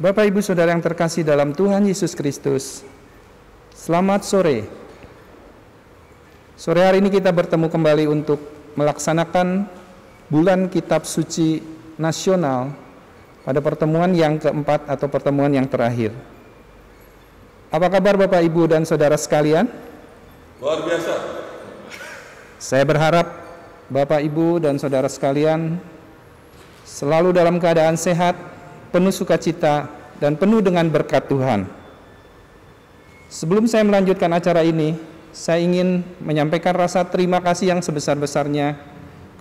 Bapak Ibu Saudara yang terkasih dalam Tuhan Yesus Kristus, selamat sore. Sore hari ini kita bertemu kembali untuk melaksanakan bulan Kitab Suci Nasional pada pertemuan yang keempat atau pertemuan yang terakhir. Apa kabar Bapak Ibu dan Saudara sekalian? Luar biasa. Saya berharap Bapak Ibu dan Saudara sekalian selalu dalam keadaan sehat, penuh sukacita, dan penuh dengan berkat Tuhan. Sebelum saya melanjutkan acara ini, saya ingin menyampaikan rasa terima kasih yang sebesar-besarnya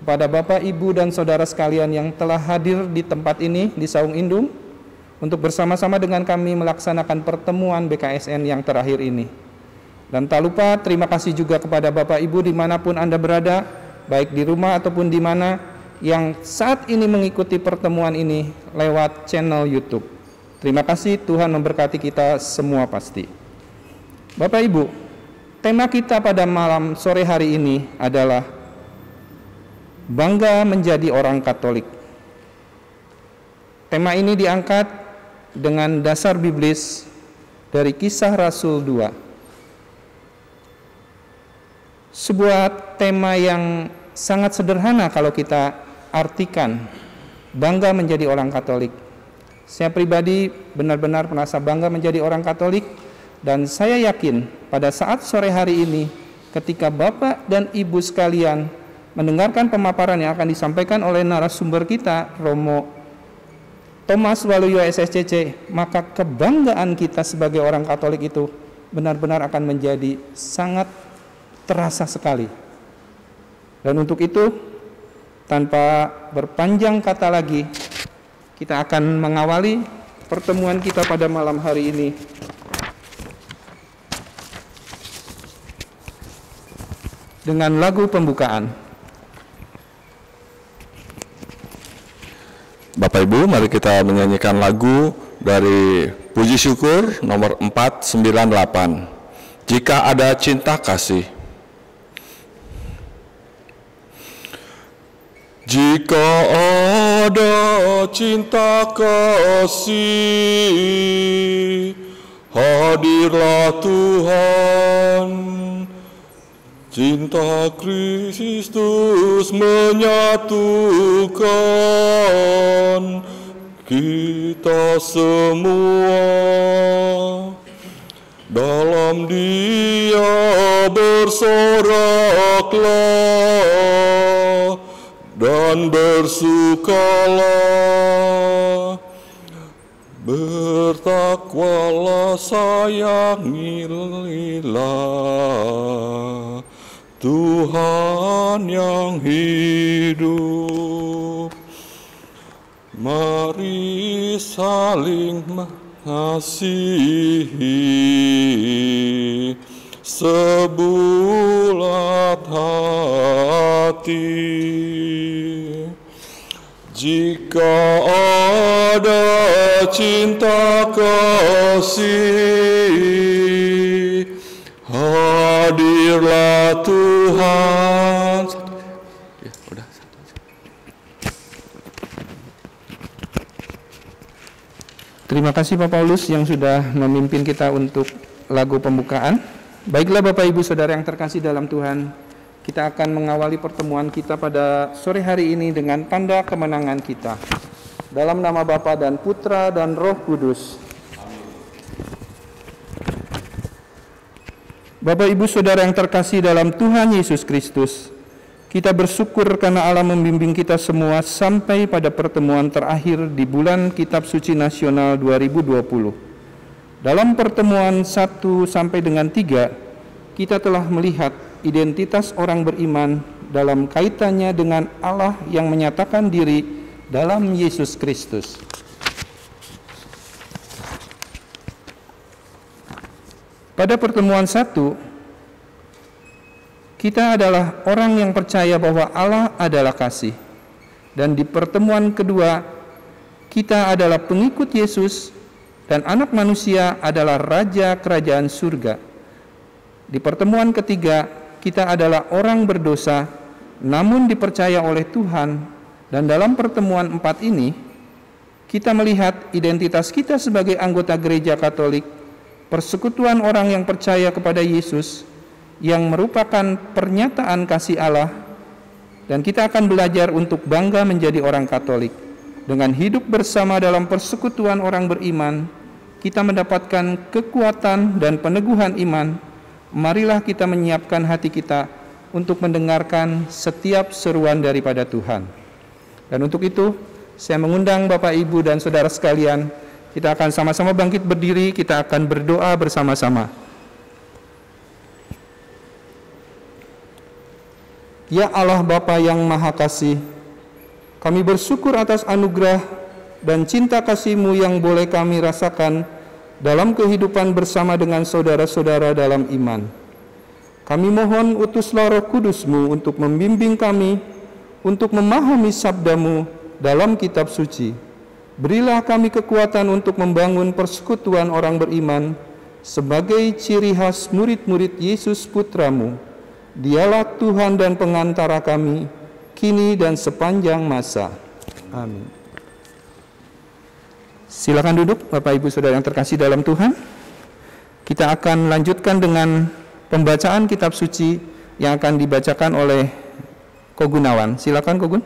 kepada Bapak, Ibu, dan Saudara sekalian yang telah hadir di tempat ini, di Saung Indung, untuk bersama-sama dengan kami melaksanakan pertemuan BKSN yang terakhir ini. Dan tak lupa terima kasih juga kepada Bapak, Ibu dimanapun Anda berada, baik di rumah ataupun di mana, yang saat ini mengikuti pertemuan ini lewat channel YouTube. Terima kasih, Tuhan memberkati kita semua pasti. Bapak Ibu, tema kita pada malam sore hari ini adalah bangga menjadi orang Katolik. Tema ini diangkat dengan dasar biblis dari Kisah Rasul 2. Sebuah tema yang sangat sederhana kalau kita artikan bangga menjadi orang Katolik. Saya pribadi benar-benar merasa bangga menjadi orang Katolik, dan saya yakin pada saat sore hari ini ketika Bapak dan Ibu sekalian mendengarkan pemaparan yang akan disampaikan oleh narasumber kita, Romo Thomas Waluyo SSCC, maka kebanggaan kita sebagai orang Katolik itu benar-benar akan menjadi sangat terasa sekali. Dan untuk itu, tanpa berpanjang kata lagi, kita akan mengawali pertemuan kita pada malam hari ini dengan lagu pembukaan. Bapak Ibu, mari kita menyanyikan lagu dari Puji Syukur nomor 498. Jika ada cinta kasih. Jika ada cinta kasih, hadirlah Tuhan. Cinta Kristus menyatukan kita semua. Dalam Dia bersoraklah dan bersukalah, bertakwalah, sayangilah Tuhan yang hidup. Mari saling mengasihi sebulat hati. Jika ada cinta kasih, hadirlah Tuhan. Ya, udah. Terima kasih Pak Paulus yang sudah memimpin kita untuk lagu pembukaan. Baiklah Bapak Ibu Saudara yang terkasih dalam Tuhan, kita akan mengawali pertemuan kita pada sore hari ini dengan tanda kemenangan kita. Dalam nama Bapa dan Putra dan Roh Kudus. Bapak Ibu Saudara yang terkasih dalam Tuhan Yesus Kristus, kita bersyukur karena Allah membimbing kita semua sampai pada pertemuan terakhir di bulan Kitab Suci Nasional 2020. Dalam pertemuan 1 sampai dengan 3, kita telah melihat identitas orang beriman dalam kaitannya dengan Allah yang menyatakan diri dalam Yesus Kristus. Pada pertemuan 1, kita adalah orang yang percaya bahwa Allah adalah kasih. Dan di pertemuan kedua, kita adalah pengikut Yesus dan anak manusia adalah raja kerajaan surga. Di pertemuan ketiga, kita adalah orang berdosa namun dipercaya oleh Tuhan, dan dalam pertemuan 4 ini kita melihat identitas kita sebagai anggota gereja Katolik, persekutuan orang yang percaya kepada Yesus, yang merupakan pernyataan kasih Allah, dan kita akan belajar untuk bangga menjadi orang Katolik. Dengan hidup bersama dalam persekutuan orang beriman, kita mendapatkan kekuatan dan peneguhan iman. Marilah kita menyiapkan hati kita untuk mendengarkan setiap seruan daripada Tuhan. Dan untuk itu, saya mengundang Bapak, Ibu, dan saudara sekalian, kita akan sama-sama bangkit berdiri, kita akan berdoa bersama-sama. Ya Allah Bapa yang Maha Kasih, kami bersyukur atas anugerah dan cinta kasih-Mu yang boleh kami rasakan dalam kehidupan bersama dengan saudara-saudara dalam iman. Kami mohon utuslah Roh Kudus-Mu untuk membimbing kami, untuk memahami sabda-Mu dalam kitab suci. Berilah kami kekuatan untuk membangun persekutuan orang beriman sebagai ciri khas murid-murid Yesus Putra-Mu. Dialah Tuhan dan pengantara kami, kini dan sepanjang masa. Amin. Silakan duduk, Bapak Ibu Saudara yang terkasih dalam Tuhan. Kita akan lanjutkan dengan pembacaan kitab suci yang akan dibacakan oleh Ko Gunawan. Silakan Ko Gun.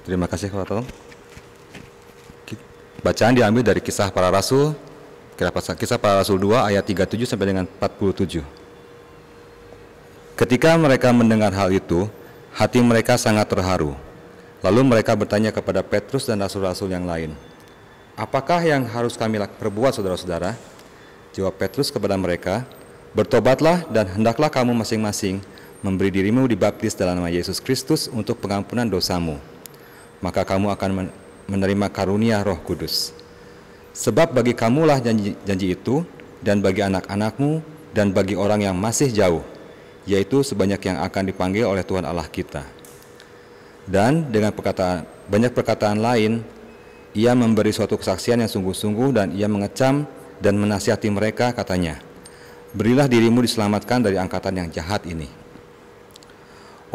Terima kasih Pak Tolong. Bacaan diambil dari Kisah Para Rasul, Kisah Para Rasul 2 ayat 37 sampai dengan 47. Ketika mereka mendengar hal itu, hati mereka sangat terharu. Lalu mereka bertanya kepada Petrus dan rasul-rasul yang lain, "Apakah yang harus kami perbuat, saudara-saudara?" Jawab Petrus kepada mereka, "Bertobatlah dan hendaklah kamu masing-masing memberi dirimu dibaptis dalam nama Yesus Kristus untuk pengampunan dosamu. Maka kamu akan menerima karunia Roh Kudus. Sebab bagi kamulah janji itu, dan bagi anak-anakmu, dan bagi orang yang masih jauh, yaitu sebanyak yang akan dipanggil oleh Tuhan Allah kita." Dan dengan banyak perkataan lain, ia memberi suatu kesaksian yang sungguh-sungguh, dan ia mengecam dan menasihati mereka, katanya, "Berilah dirimu diselamatkan dari angkatan yang jahat ini."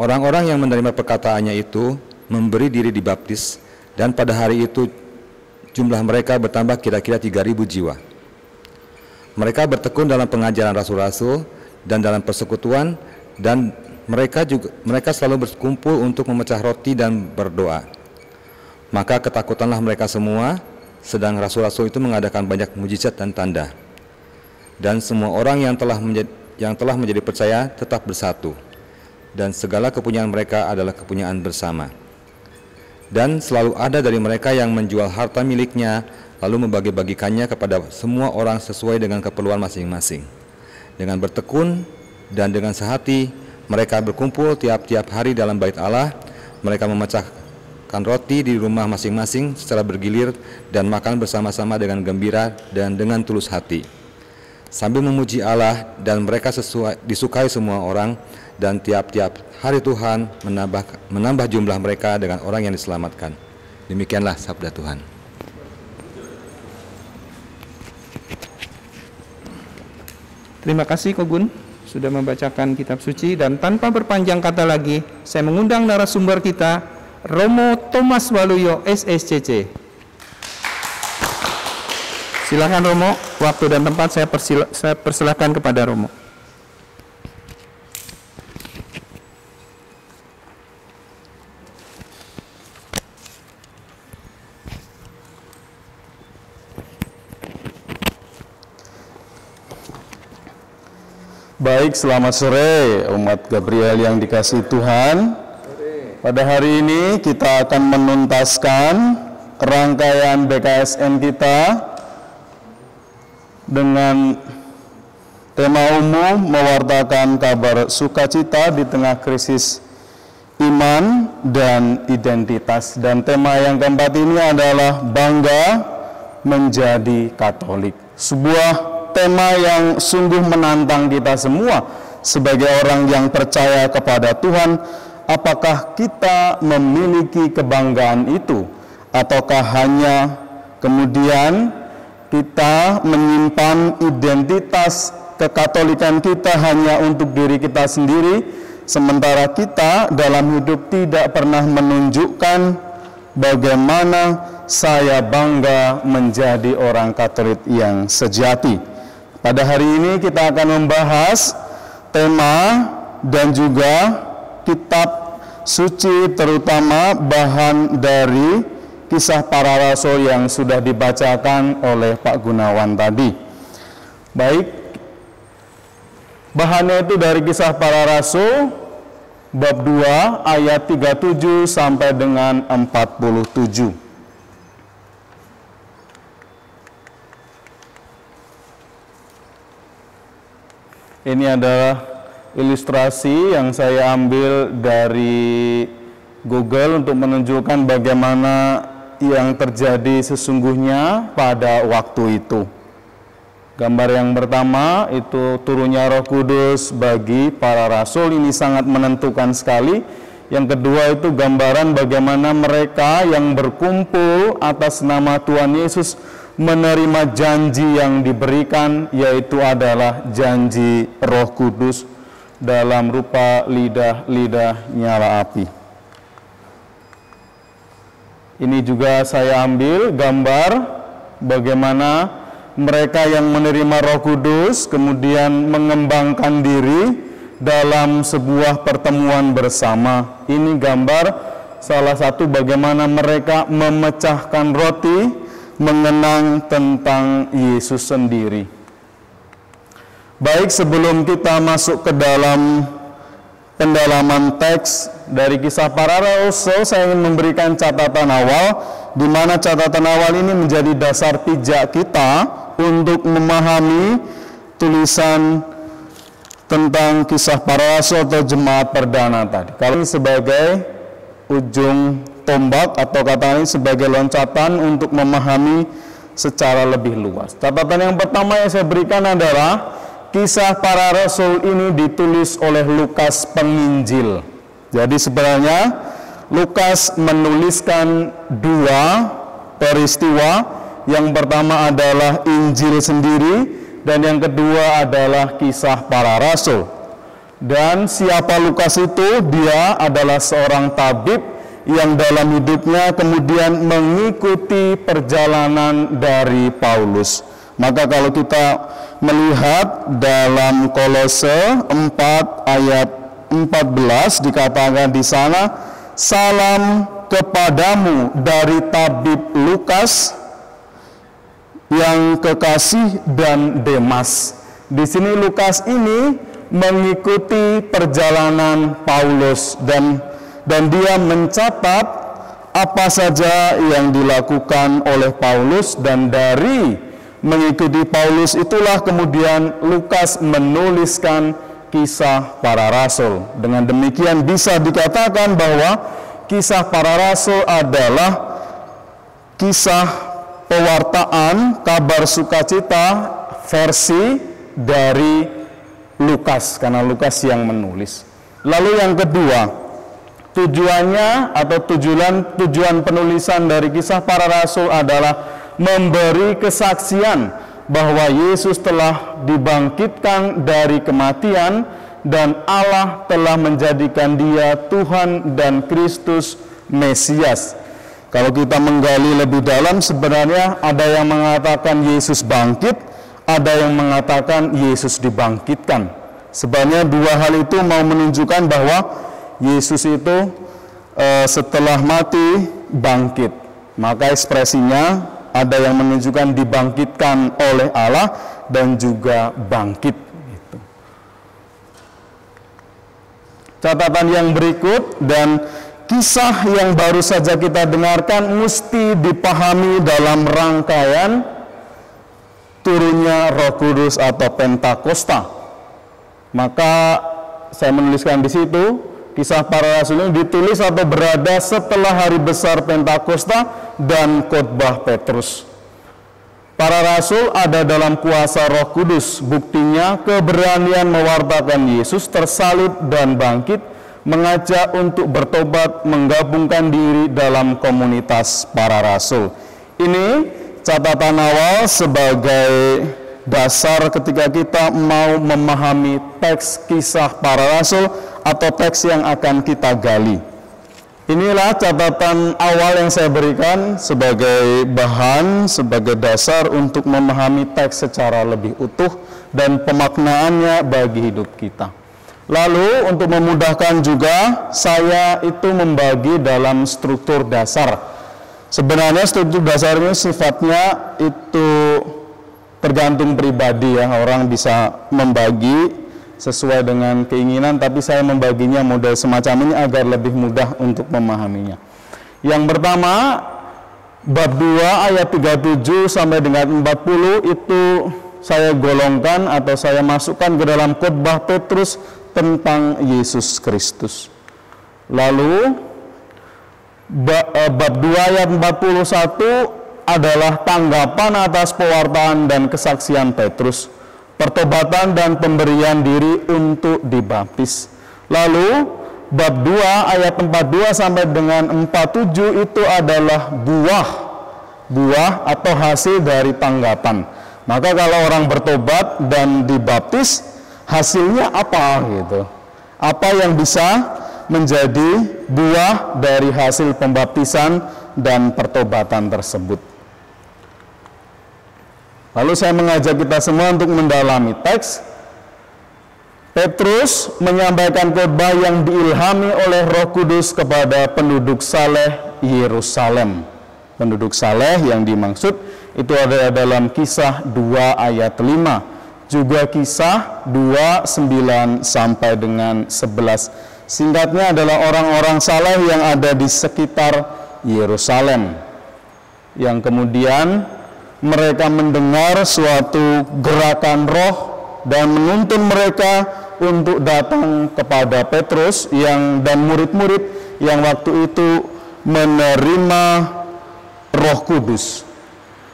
Orang-orang yang menerima perkataannya itu memberi diri dibaptis, dan pada hari itu jumlah mereka bertambah kira-kira 3.000 jiwa. Mereka bertekun dalam pengajaran rasul-rasul dan dalam persekutuan, dan mereka selalu berkumpul untuk memecah roti dan berdoa. Maka ketakutanlah mereka semua, sedang rasul-rasul itu mengadakan banyak mujizat dan tanda. Dan semua orang yang telah menjadi percaya tetap bersatu, dan segala kepunyaan mereka adalah kepunyaan bersama. Dan selalu ada dari mereka yang menjual harta miliknya, lalu membagi-bagikannya kepada semua orang sesuai dengan keperluan masing-masing. Dengan bertekun dan dengan sehati, mereka berkumpul tiap-tiap hari dalam bait Allah. Mereka memecahkan roti di rumah masing-masing secara bergilir dan makan bersama-sama dengan gembira dan dengan tulus hati, sambil memuji Allah, dan mereka disukai semua orang. Dan tiap-tiap hari Tuhan menambah jumlah mereka dengan orang yang diselamatkan. Demikianlah sabda Tuhan. Terima kasih Ko Gun sudah membacakan kitab suci, dan tanpa berpanjang kata lagi, saya mengundang narasumber kita, Romo Thomas Waluyo, SSCC. Silakan Romo, waktu dan tempat saya persilahkan kepada Romo. Baik, selamat sore umat Gabriel yang dikasihi Tuhan. Pada hari ini kita akan menuntaskan rangkaian BKSN kita dengan tema umum mewartakan kabar sukacita di tengah krisis iman dan identitas. Dan tema yang keempat ini adalah bangga menjadi Katolik. Sebuah tema yang sungguh menantang kita semua sebagai orang yang percaya kepada Tuhan. Apakah kita memiliki kebanggaan itu, ataukah hanya kemudian kita menyimpan identitas kekatolikan kita hanya untuk diri kita sendiri, sementara kita dalam hidup tidak pernah menunjukkan bagaimana saya bangga menjadi orang Katolik yang sejati. Pada hari ini kita akan membahas tema dan juga kitab suci, terutama bahan dari Kisah Para Rasul yang sudah dibacakan oleh Pak Gunawan tadi. Baik, bahannya itu dari Kisah Para Rasul bab 2 ayat 37 sampai dengan 47. Ini adalah ilustrasi yang saya ambil dari Google untuk menunjukkan bagaimana yang terjadi sesungguhnya pada waktu itu. Gambar yang pertama itu turunnya Roh Kudus bagi para rasul, ini sangat menentukan sekali. Yang kedua itu gambaran bagaimana mereka yang berkumpul atas nama Tuhan Yesus menerima janji yang diberikan, yaitu adalah janji Roh Kudus dalam rupa lidah-lidah nyala api. Ini juga saya ambil gambar bagaimana mereka yang menerima Roh Kudus kemudian mengembangkan diri dalam sebuah pertemuan bersama. Ini gambar salah satu bagaimana mereka memecahkan roti, mengenang tentang Yesus sendiri. Baik, sebelum kita masuk ke dalam pendalaman teks dari Kisah Para Rasul, saya ingin memberikan catatan awal, di mana catatan awal ini menjadi dasar pijak kita untuk memahami tulisan tentang Kisah Para Rasul atau Jemaat Perdana tadi. Kalau ini sebagai ujung tombak atau kata ini sebagai loncatan untuk memahami secara lebih luas. Catatan yang pertama yang saya berikan adalah Kisah Para Rasul ini ditulis oleh Lukas Penginjil. Jadi sebenarnya Lukas menuliskan dua peristiwa. Yang pertama adalah Injil sendiri dan yang kedua adalah Kisah Para Rasul. Dan siapa Lukas itu? Dia adalah seorang tabib yang dalam hidupnya kemudian mengikuti perjalanan dari Paulus. Maka kalau kita melihat dalam Kolose 4 ayat 14 dikatakan di sana, salam kepadamu dari tabib Lukas yang kekasih dan Demas. Di sini Lukas ini mengikuti perjalanan Paulus dan dia mencatat apa saja yang dilakukan oleh Paulus, dan dari mengikuti Paulus itulah kemudian Lukas menuliskan Kisah Para Rasul. Dengan demikian bisa dikatakan bahwa Kisah Para Rasul adalah kisah pewartaan kabar sukacita versi dari Lukas, karena Lukas yang menulis. Lalu yang kedua, tujuannya atau tujuan penulisan dari Kisah Para Rasul adalah memberi kesaksian bahwa Yesus telah dibangkitkan dari kematian dan Allah telah menjadikan dia Tuhan dan Kristus Mesias. Kalau kita menggali lebih dalam, sebenarnya ada yang mengatakan Yesus bangkit, ada yang mengatakan Yesus dibangkitkan. Sebenarnya dua hal itu mau menunjukkan bahwa Yesus itu setelah mati bangkit. Maka ekspresinya ada yang menunjukkan dibangkitkan oleh Allah dan juga bangkit. Catatan yang berikut dan kisah yang baru saja kita dengarkan mesti dipahami dalam rangkaian turunnya Roh Kudus atau Pentakosta. Maka saya menuliskan di situ, Kisah Para Rasul ini ditulis atau berada setelah hari besar Pentakosta dan khotbah Petrus. Para rasul ada dalam kuasa Roh Kudus, buktinya keberanian mewartakan Yesus tersalib dan bangkit, mengajak untuk bertobat, menggabungkan diri dalam komunitas para rasul. Ini catatan awal sebagai dasar ketika kita mau memahami teks Kisah Para Rasul atau teks yang akan kita gali. Inilah catatan awal yang saya berikan sebagai bahan, sebagai dasar untuk memahami teks secara lebih utuh dan pemaknaannya bagi hidup kita. Lalu untuk memudahkan juga, saya itu membagi dalam struktur dasar. Sebenarnya struktur dasarnya sifatnya itu tergantung pribadi ya, orang bisa membagi sesuai dengan keinginan, tapi saya membaginya model semacam ini agar lebih mudah untuk memahaminya. Yang pertama, bab 2 ayat 37 sampai dengan 40 itu saya golongkan atau saya masukkan ke dalam khotbah Petrus tentang Yesus Kristus. Lalu bab 2 ayat 41 adalah tanggapan atas pewartaan dan kesaksian Petrus, pertobatan dan pemberian diri untuk dibaptis. Lalu bab 2 ayat 42 sampai dengan 47 itu adalah buah atau hasil dari tanggapan. Maka kalau orang bertobat dan dibaptis, hasilnya apa gitu? Apa yang bisa menjadi buah dari hasil pembaptisan dan pertobatan tersebut? Lalu saya mengajak kita semua untuk mendalami teks. Petrus menyampaikan khotbah yang diilhami oleh Roh Kudus kepada penduduk saleh Yerusalem. Penduduk saleh yang dimaksud itu ada dalam Kisah 2 ayat 5, juga Kisah 2 9 sampai dengan 11. Singkatnya adalah orang-orang saleh yang ada di sekitar Yerusalem, yang kemudian mereka mendengar suatu gerakan roh dan menuntun mereka untuk datang kepada Petrus dan murid-murid yang waktu itu menerima Roh Kudus.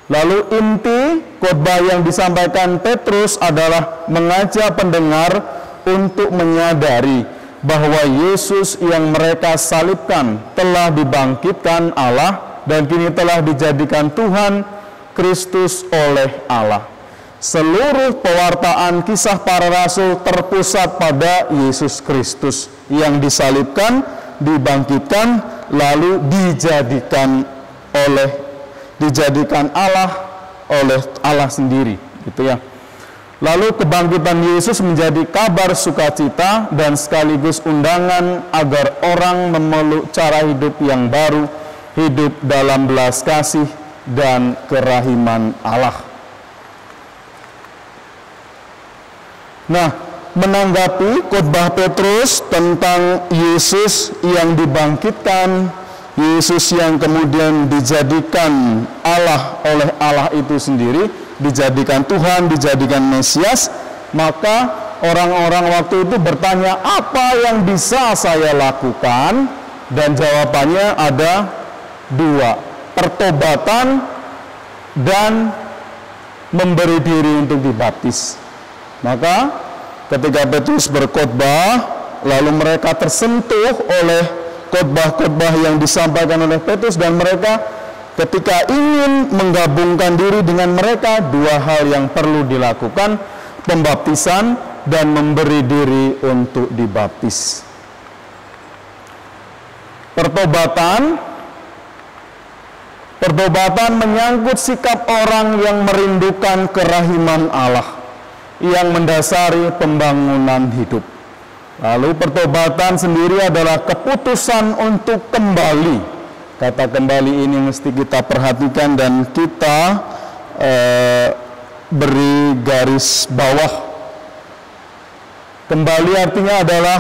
Lalu inti khotbah yang disampaikan Petrus adalah mengajak pendengar untuk menyadari bahwa Yesus yang mereka salibkan telah dibangkitkan Allah dan kini telah dijadikan Tuhan Kristus oleh Allah. Seluruh pewartaan kisah para rasul terpusat pada Yesus Kristus yang disalibkan, dibangkitkan, lalu dijadikan Allah oleh Allah sendiri, gitu ya. Lalu kebangkitan Yesus menjadi kabar sukacita dan sekaligus undangan agar orang memeluk cara hidup yang baru, hidup dalam belas kasih dan kerahiman Allah. Nah, menanggapi khotbah Petrus tentang Yesus yang dibangkitkan, Yesus yang kemudian dijadikan Allah oleh Allah itu sendiri, dijadikan Tuhan, dijadikan Mesias, maka orang-orang waktu itu bertanya, apa yang bisa saya lakukan? Dan jawabannya ada dua, pertobatan dan memberi diri untuk dibaptis. Maka ketika Petrus berkhotbah, lalu mereka tersentuh oleh khotbah-khotbah yang disampaikan oleh Petrus, dan mereka ketika ingin menggabungkan diri dengan mereka, dua hal yang perlu dilakukan, pembaptisan dan memberi diri untuk dibaptis. Pertobatan menyangkut sikap orang yang merindukan kerahiman Allah yang mendasari pembangunan hidup. Lalu pertobatan sendiri adalah keputusan untuk kembali. Kata kembali ini mesti kita perhatikan dan kita beri garis bawah. Kembali artinya adalah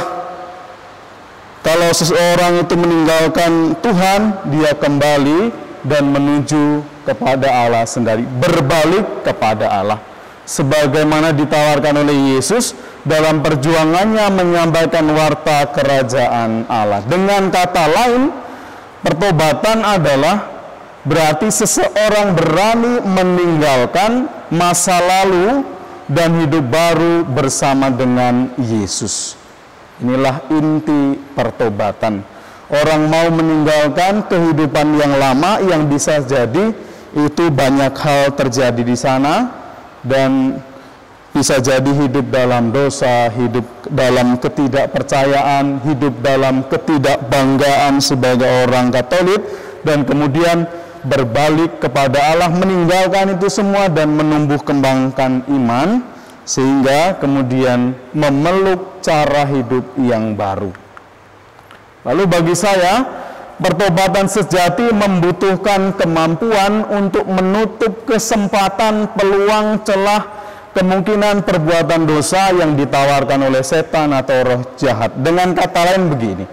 kalau seseorang itu meninggalkan Tuhan, dia kembali dan menuju kepada Allah sendiri, berbalik kepada Allah. Sebagaimana ditawarkan oleh Yesus dalam perjuangannya menyampaikan warta kerajaan Allah. Dengan kata lain, pertobatan adalah berarti seseorang berani meninggalkan masa lalu dan hidup baru bersama dengan Yesus. Inilah inti pertobatan. Orang mau meninggalkan kehidupan yang lama yang bisa jadi itu banyak hal terjadi di sana, dan bisa jadi hidup dalam dosa, hidup dalam ketidakpercayaan, hidup dalam ketidakbanggaan sebagai orang Katolik, dan kemudian berbalik kepada Allah, meninggalkan itu semua dan menumbuh kembangkan iman, sehingga kemudian memeluk cara hidup yang baru. Lalu bagi saya, pertobatan sejati membutuhkan kemampuan untuk menutup kesempatan, peluang, celah, kemungkinan perbuatan dosa yang ditawarkan oleh setan atau roh jahat. Dengan kata lain begini,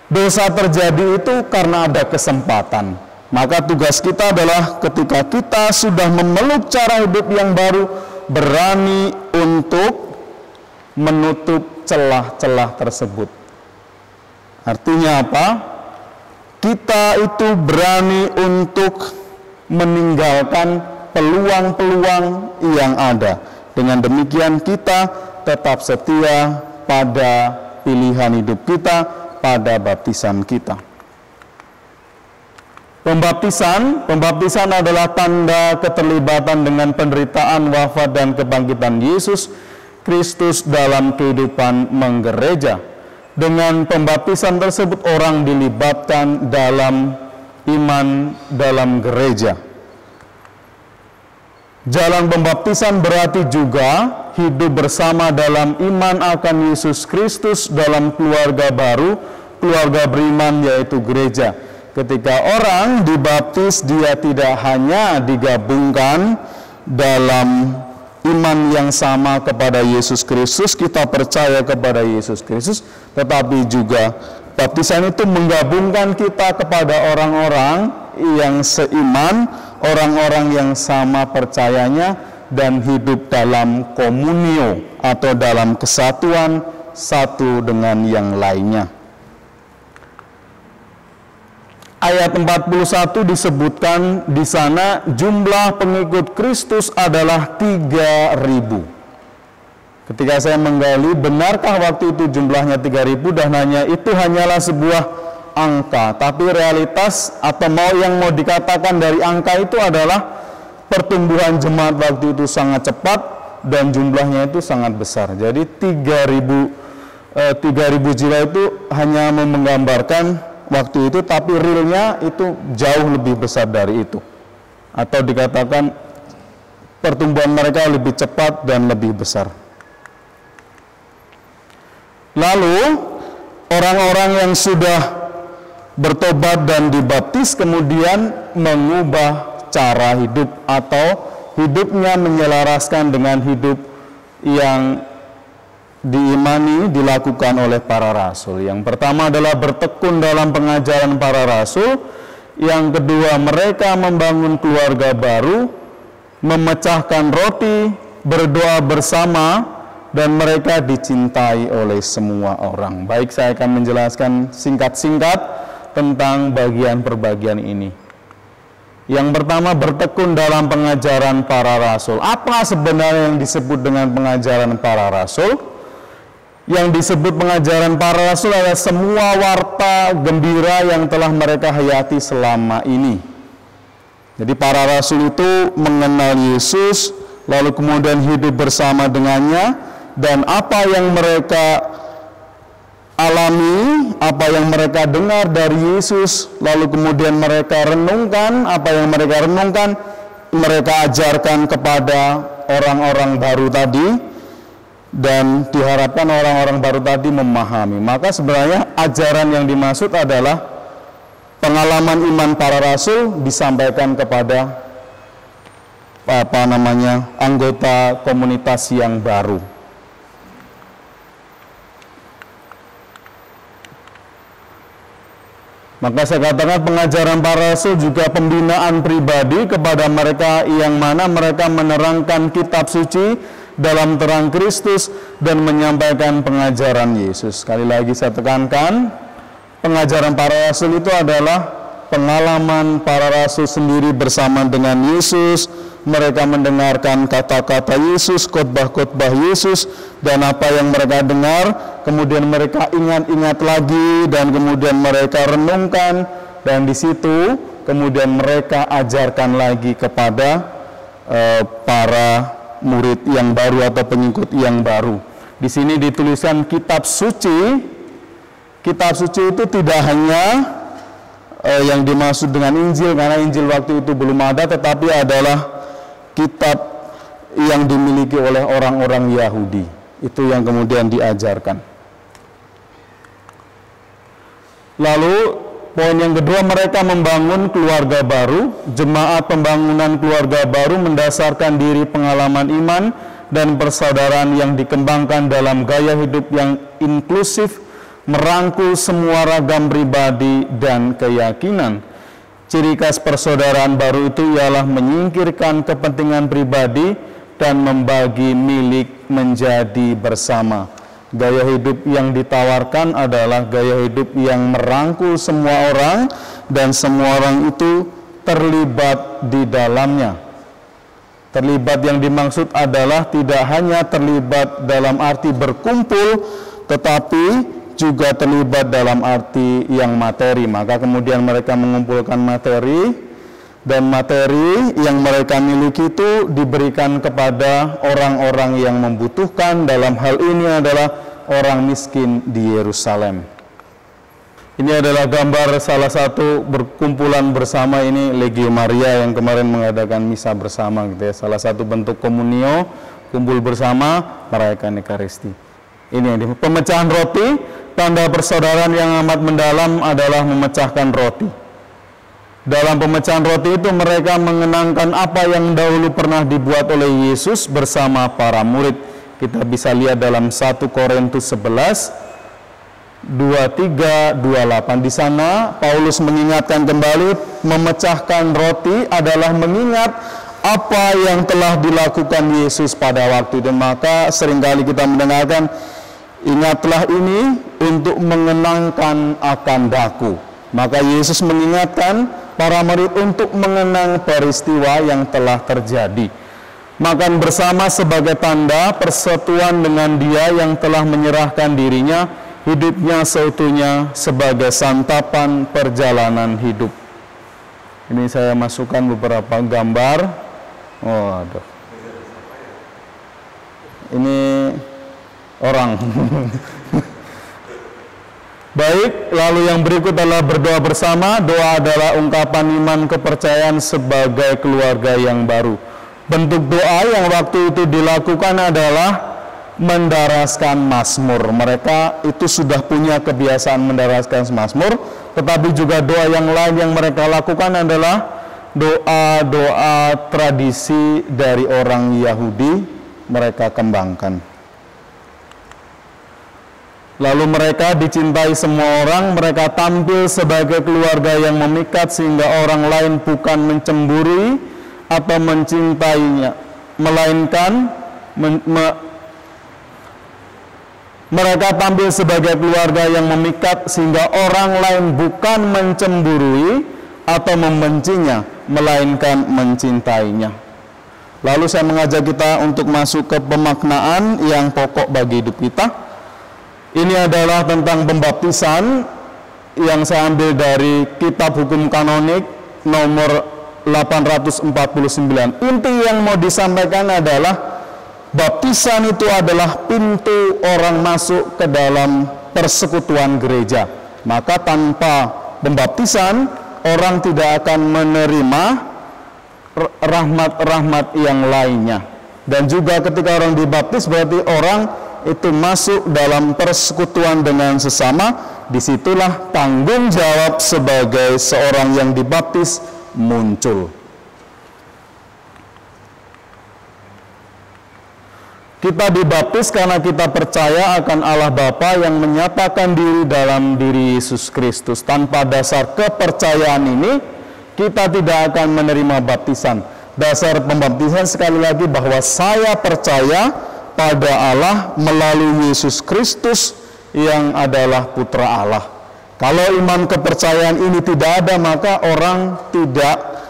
dosa terjadi itu karena ada kesempatan. Maka tugas kita adalah ketika kita sudah memeluk cara hidup yang baru, berani untuk menutup celah-celah tersebut. Artinya apa? Kita itu berani untuk meninggalkan peluang-peluang yang ada. Dengan demikian kita tetap setia pada pilihan hidup kita, pada baptisan kita. Pembaptisan adalah tanda keterlibatan dengan penderitaan, wafat, dan kebangkitan Yesus Kristus dalam kehidupan menggereja. Dengan pembaptisan tersebut orang dilibatkan dalam iman dalam gereja. Jalan pembaptisan berarti juga hidup bersama dalam iman akan Yesus Kristus dalam keluarga baru, keluarga beriman yaitu gereja. Ketika orang dibaptis, dia tidak hanya digabungkan dalam iman yang sama kepada Yesus Kristus, kita percaya kepada Yesus Kristus, tetapi juga baptisan itu menggabungkan kita kepada orang-orang yang seiman, orang-orang yang sama percayanya dan hidup dalam komunio atau dalam kesatuan satu dengan yang lainnya. Ayat 41 disebutkan di sana jumlah pengikut Kristus adalah 3.000. Ketika saya menggali, benarkah waktu itu jumlahnya 3.000 dan itu hanyalah sebuah angka, tapi realitas atau yang mau dikatakan dari angka itu adalah pertumbuhan jemaat waktu itu sangat cepat dan jumlahnya itu sangat besar. Jadi 3.000 jiwa itu hanya menggambarkan waktu itu, tapi realnya itu jauh lebih besar dari itu. Atau dikatakan pertumbuhan mereka lebih cepat dan lebih besar. Lalu orang-orang yang sudah bertobat dan dibaptis kemudian mengubah cara hidup atau hidupnya menyelaraskan dengan hidup yang diimani dilakukan oleh para rasul. Yang pertama adalah bertekun dalam pengajaran para rasul. Yang kedua, mereka membangun keluarga baru, memecahkan roti, berdoa bersama, dan mereka dicintai oleh semua orang. Baik, saya akan menjelaskan singkat-singkat tentang bagian per bagian ini. Yang pertama, bertekun dalam pengajaran para rasul. Apa sebenarnya yang disebut dengan pengajaran para rasul? Yang disebut pengajaran para rasul adalah semua warta gembira yang telah mereka hayati selama ini. Jadi para rasul itu mengenal Yesus, lalu kemudian hidup bersama dengannya, dan apa yang mereka alami, apa yang mereka dengar dari Yesus, lalu kemudian mereka renungkan, apa yang mereka renungkan, mereka ajarkan kepada orang-orang baru tadi, dan diharapkan orang-orang baru tadi memahami. Maka sebenarnya ajaran yang dimaksud adalah pengalaman iman para rasul disampaikan kepada anggota komunitas yang baru. Maka saya katakan pengajaran para rasul juga pembinaan pribadi kepada mereka yang mana mereka menerangkan kitab suci dalam terang Kristus dan menyampaikan pengajaran Yesus. Sekali lagi saya tekankan, pengajaran para rasul itu adalah pengalaman para rasul sendiri bersama dengan Yesus. Mereka mendengarkan kata-kata Yesus, khotbah-khotbah Yesus, dan apa yang mereka dengar, kemudian mereka ingat-ingat lagi, dan kemudian mereka renungkan, dan di situ kemudian mereka ajarkan lagi kepada para murid yang baru atau pengikut yang baru. Di sini dituliskan kitab suci. Kitab suci itu tidak hanya yang dimaksud dengan Injil, karena Injil waktu itu belum ada, tetapi adalah kitab yang dimiliki oleh orang-orang Yahudi. Itu yang kemudian diajarkan. Lalu poin yang kedua, mereka membangun keluarga baru. Jemaat pembangunan keluarga baru mendasarkan diri pengalaman iman dan persaudaraan yang dikembangkan dalam gaya hidup yang inklusif, merangkul semua ragam pribadi dan keyakinan. Ciri khas persaudaraan baru itu ialah menyingkirkan kepentingan pribadi dan membagi milik menjadi bersama. Gaya hidup yang ditawarkan adalah gaya hidup yang merangkul semua orang dan semua orang itu terlibat di dalamnya. Terlibat yang dimaksud adalah tidak hanya terlibat dalam arti berkumpul, tetapi juga terlibat dalam arti yang materi. Maka kemudian mereka mengumpulkan materi, dan materi yang mereka miliki itu diberikan kepada orang-orang yang membutuhkan. Dalam hal ini adalah orang miskin di Yerusalem. Ini adalah gambar salah satu berkumpulan bersama, ini Legio Maria yang kemarin mengadakan misa bersama gitu ya. Salah satu bentuk komunio, kumpul bersama merayakan Ekaristi. Ini pemecahan roti, tanda persaudaraan yang amat mendalam adalah memecahkan roti. Dalam pemecahan roti itu mereka mengenangkan apa yang dahulu pernah dibuat oleh Yesus bersama para murid. Kita bisa lihat dalam 1 Korintus 11 23, 28. Di sana Paulus mengingatkan kembali, memecahkan roti adalah mengingat apa yang telah dilakukan Yesus pada waktu itu. Maka seringkali kita mendengarkan, ingatlah ini untuk mengenangkan akan daku. Maka Yesus mengingatkan para murid untuk mengenang peristiwa yang telah terjadi. Makan bersama sebagai tanda persatuan dengan Dia yang telah menyerahkan dirinya, hidupnya seutuhnya sebagai santapan perjalanan hidup. Ini saya masukkan beberapa gambar. Oh, aduh. Ini orang. Baik, lalu yang berikut adalah berdoa bersama. Doa adalah ungkapan iman kepercayaan sebagai keluarga yang baru. Bentuk doa yang waktu itu dilakukan adalah mendaraskan mazmur. Mereka itu sudah punya kebiasaan mendaraskan mazmur, tetapi juga doa yang lain yang mereka lakukan adalah doa-doa tradisi dari orang Yahudi mereka kembangkan. Lalu mereka dicintai semua orang, mereka tampil sebagai keluarga yang memikat sehingga orang lain bukan mencemburi atau mencintainya, melainkan mereka tampil sebagai keluarga yang memikat sehingga orang lain bukan mencemburui atau membencinya, melainkan mencintainya. Lalu saya mengajak kita untuk masuk ke pemaknaan yang pokok bagi hidup kita. Ini adalah tentang pembaptisan yang saya ambil dari Kitab Hukum Kanonik nomor 849. Inti yang mau disampaikan adalah baptisan itu adalah pintu orang masuk ke dalam persekutuan gereja. Maka tanpa pembaptisan orang tidak akan menerima rahmat-rahmat yang lainnya. Dan juga ketika orang dibaptis berarti orang itu masuk dalam persekutuan dengan sesama. Disitulah tanggung jawab sebagai seorang yang dibaptis muncul. Kita dibaptis karena kita percaya akan Allah Bapa yang menyatakan diri dalam diri Yesus Kristus. Tanpa dasar kepercayaan ini, kita tidak akan menerima baptisan. Dasar pembaptisan sekali lagi bahwa saya percaya pada Allah melalui Yesus Kristus yang adalah Putra Allah. Kalau iman kepercayaan ini tidak ada, maka orang tidak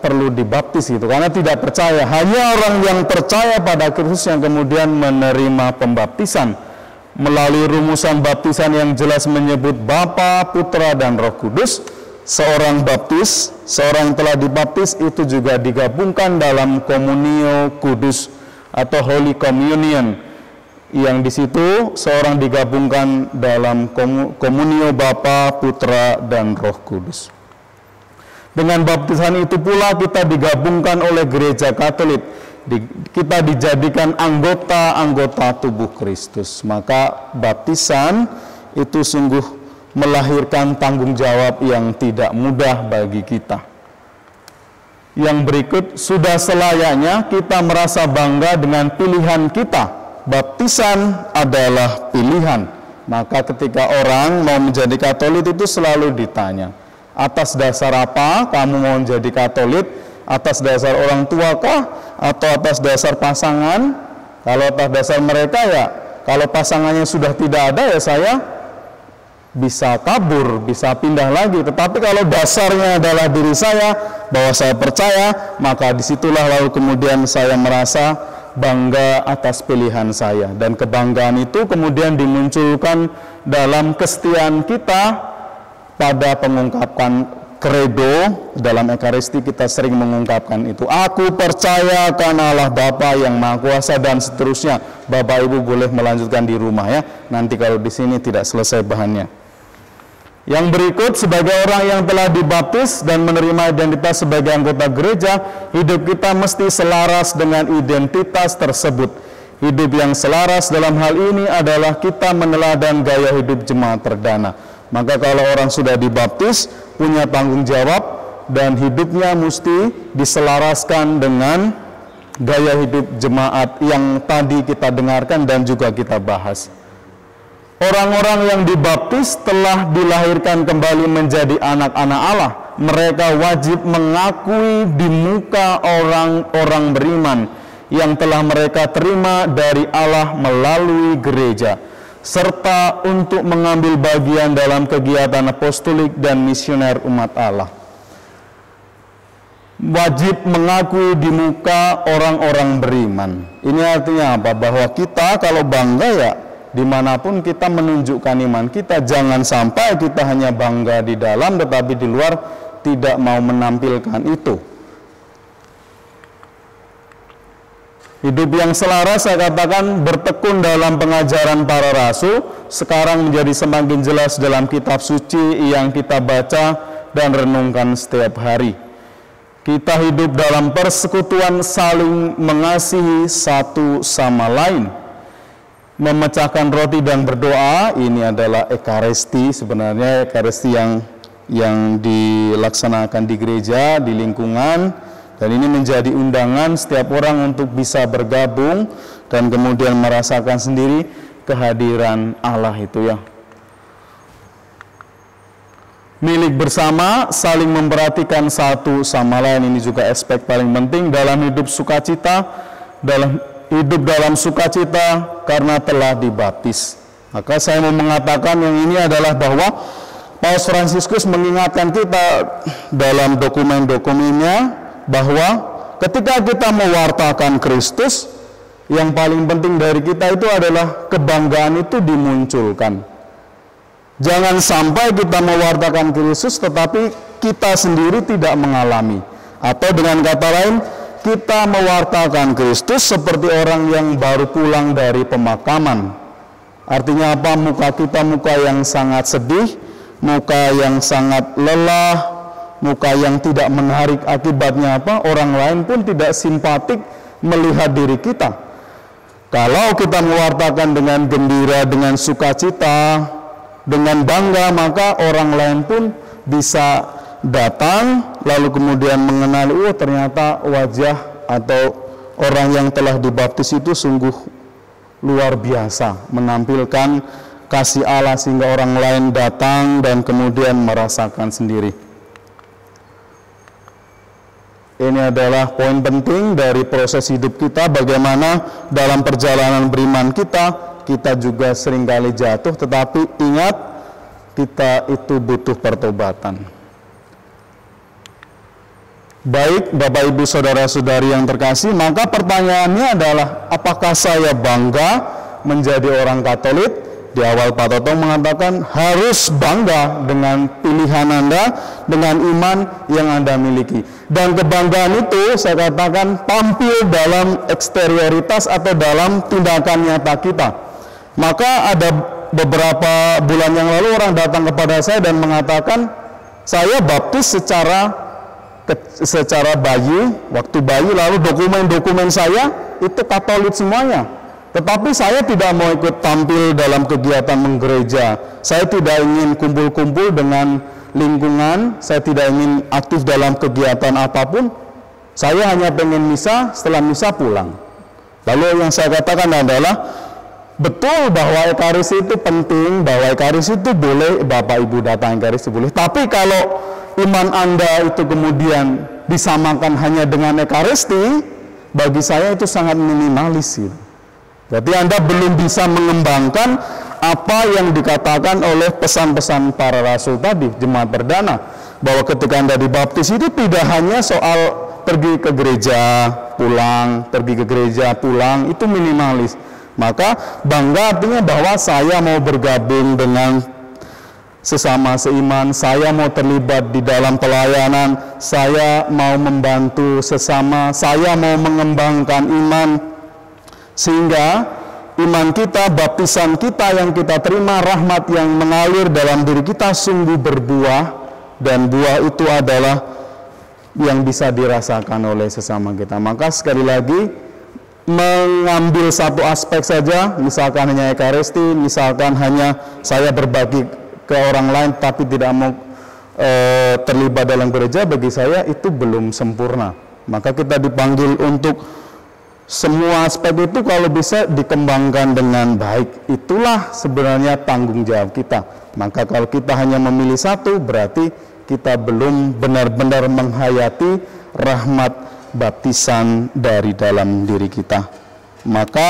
perlu dibaptis gitu, karena tidak percaya. Hanya orang yang percaya pada Kristus yang kemudian menerima pembaptisan melalui rumusan baptisan yang jelas menyebut Bapa, Putra, dan Roh Kudus. seorang baptis, seorang yang telah dibaptis itu juga digabungkan dalam komunio kudus atau Holy Communion, yang di situ seorang digabungkan dalam komunio Bapa, Putra, dan Roh Kudus. Dengan baptisan itu pula kita digabungkan oleh gereja Katolik, kita dijadikan anggota-anggota tubuh Kristus. Maka baptisan itu sungguh melahirkan tanggung jawab yang tidak mudah bagi kita. Yang berikut, sudah selayaknya kita merasa bangga dengan pilihan kita. Baptisan adalah pilihan. Maka ketika orang mau menjadi Katolik itu selalu ditanya, atas dasar apa kamu mau menjadi Katolik? Atas dasar orang tua kah? Atau atas dasar pasangan? Kalau atas dasar mereka ya, kalau pasangannya sudah tidak ada ya saya bisa kabur, bisa pindah lagi. Tetapi kalau dasarnya adalah diri saya, bahwa saya percaya, maka disitulah lalu kemudian saya merasa bangga atas pilihan saya. Dan kebanggaan itu kemudian dimunculkan dalam kesetiaan kita pada pengungkapan kredo. Dalam Ekaristi kita sering mengungkapkan itu. Aku percaya karena Allah Bapa yang Maha Kuasa, dan seterusnya. Bapak Ibu boleh melanjutkan di rumah ya. Nanti kalau di sini tidak selesai bahannya. Yang berikut, sebagai orang yang telah dibaptis dan menerima identitas sebagai anggota gereja, hidup kita mesti selaras dengan identitas tersebut. Hidup yang selaras dalam hal ini adalah kita meneladani gaya hidup jemaat perdana. Maka kalau orang sudah dibaptis, punya tanggung jawab dan hidupnya mesti diselaraskan dengan gaya hidup jemaat yang tadi kita dengarkan dan juga kita bahas. Orang-orang yang dibaptis telah dilahirkan kembali menjadi anak-anak Allah. Mereka wajib mengakui di muka orang-orang beriman yang telah mereka terima dari Allah melalui gereja, serta untuk mengambil bagian dalam kegiatan apostolik dan misioner umat Allah. Wajib mengakui di muka orang-orang beriman. Ini artinya apa? Bahwa kita kalau bangga ya, dimanapun kita menunjukkan iman kita, jangan sampai kita hanya bangga di dalam tetapi di luar tidak mau menampilkan itu. Hidup yang selaras, saya katakan, bertekun dalam pengajaran para rasul, sekarang menjadi semakin jelas dalam kitab suci yang kita baca dan renungkan setiap hari. Kita hidup dalam persekutuan saling mengasihi satu sama lain. Memecahkan roti dan berdoa, ini adalah Ekaristi, sebenarnya Ekaristi yang dilaksanakan di gereja, di lingkungan, dan ini menjadi undangan setiap orang untuk bisa bergabung dan kemudian merasakan sendiri kehadiran Allah itu ya. Milik bersama, saling memperhatikan satu sama lain, ini juga aspek paling penting dalam hidup sukacita, hidup dalam sukacita karena telah dibaptis. Maka saya mau mengatakan yang ini adalah bahwa Paus Fransiskus mengingatkan kita dalam dokumen-dokumennya bahwa ketika kita mewartakan Kristus, yang paling penting dari kita itu adalah kebanggaan itu dimunculkan. Jangan sampai kita mewartakan Kristus tetapi kita sendiri tidak mengalami. Atau dengan kata lain, kita mewartakan Kristus seperti orang yang baru pulang dari pemakaman. Artinya apa? Muka kita muka yang sangat sedih, muka yang sangat lelah, muka yang tidak menarik. Akibatnya apa? Orang lain pun tidak simpatik melihat diri kita. Kalau kita mewartakan dengan gembira, dengan sukacita, dengan bangga, maka orang lain pun bisa datang lalu kemudian mengenali, oh ternyata wajah atau orang yang telah dibaptis itu sungguh luar biasa, menampilkan kasih Allah sehingga orang lain datang dan kemudian merasakan sendiri. Ini adalah poin penting dari proses hidup kita, bagaimana dalam perjalanan beriman kita juga seringkali jatuh, tetapi ingat kita itu butuh pertobatan. Baik Bapak Ibu Saudara-saudari yang terkasih, maka pertanyaannya adalah apakah saya bangga menjadi orang Katolik Di awal Pak Totong mengatakan harus bangga dengan pilihan Anda, dengan iman yang Anda miliki. Dan kebanggaan itu saya katakan tampil dalam eksterioritas atau dalam tindakan nyata kita. Maka ada beberapa bulan yang lalu orang datang kepada saya dan mengatakan, saya baptis secara bayi, waktu bayi, lalu dokumen-dokumen saya itu Katolik semuanya. Tetapi saya tidak mau ikut tampil dalam kegiatan menggereja. Saya tidak ingin kumpul-kumpul dengan lingkungan, saya tidak ingin aktif dalam kegiatan apapun. Saya hanya pengen misa, setelah misa pulang. Lalu yang saya katakan adalah, betul bahwa Ekaristi itu penting, bahwa Ekaristi itu boleh, Bapak Ibu datang Ekaristi boleh. Tapi kalau iman Anda itu kemudian disamakan hanya dengan Ekaristi, bagi saya itu sangat minimalis gitu. Jadi Anda belum bisa mengembangkan apa yang dikatakan oleh pesan-pesan para rasul tadi, jemaat perdana, bahwa ketika Anda dibaptis itu tidak hanya soal pergi ke gereja, pulang, pergi ke gereja, pulang, itu minimalis. Maka bangga artinya bahwa saya mau bergabung dengan sesama seiman, saya mau terlibat di dalam pelayanan, saya mau membantu sesama, saya mau mengembangkan iman, sehingga iman kita, baptisan kita yang kita terima, rahmat yang mengalir dalam diri kita sungguh berbuah, dan buah itu adalah yang bisa dirasakan oleh sesama kita. Maka sekali lagi, mengambil satu aspek saja, misalkan hanya Ekaristi, misalkan hanya saya berbagi ke orang lain tapi tidak mau terlibat dalam gereja, bagi saya itu belum sempurna. Maka kita dipanggil untuk semua aspek itu kalau bisa dikembangkan dengan baik. Itulah sebenarnya tanggung jawab kita. Maka kalau kita hanya memilih satu, berarti kita belum benar-benar menghayati rahmat baptisan dari dalam diri kita. Maka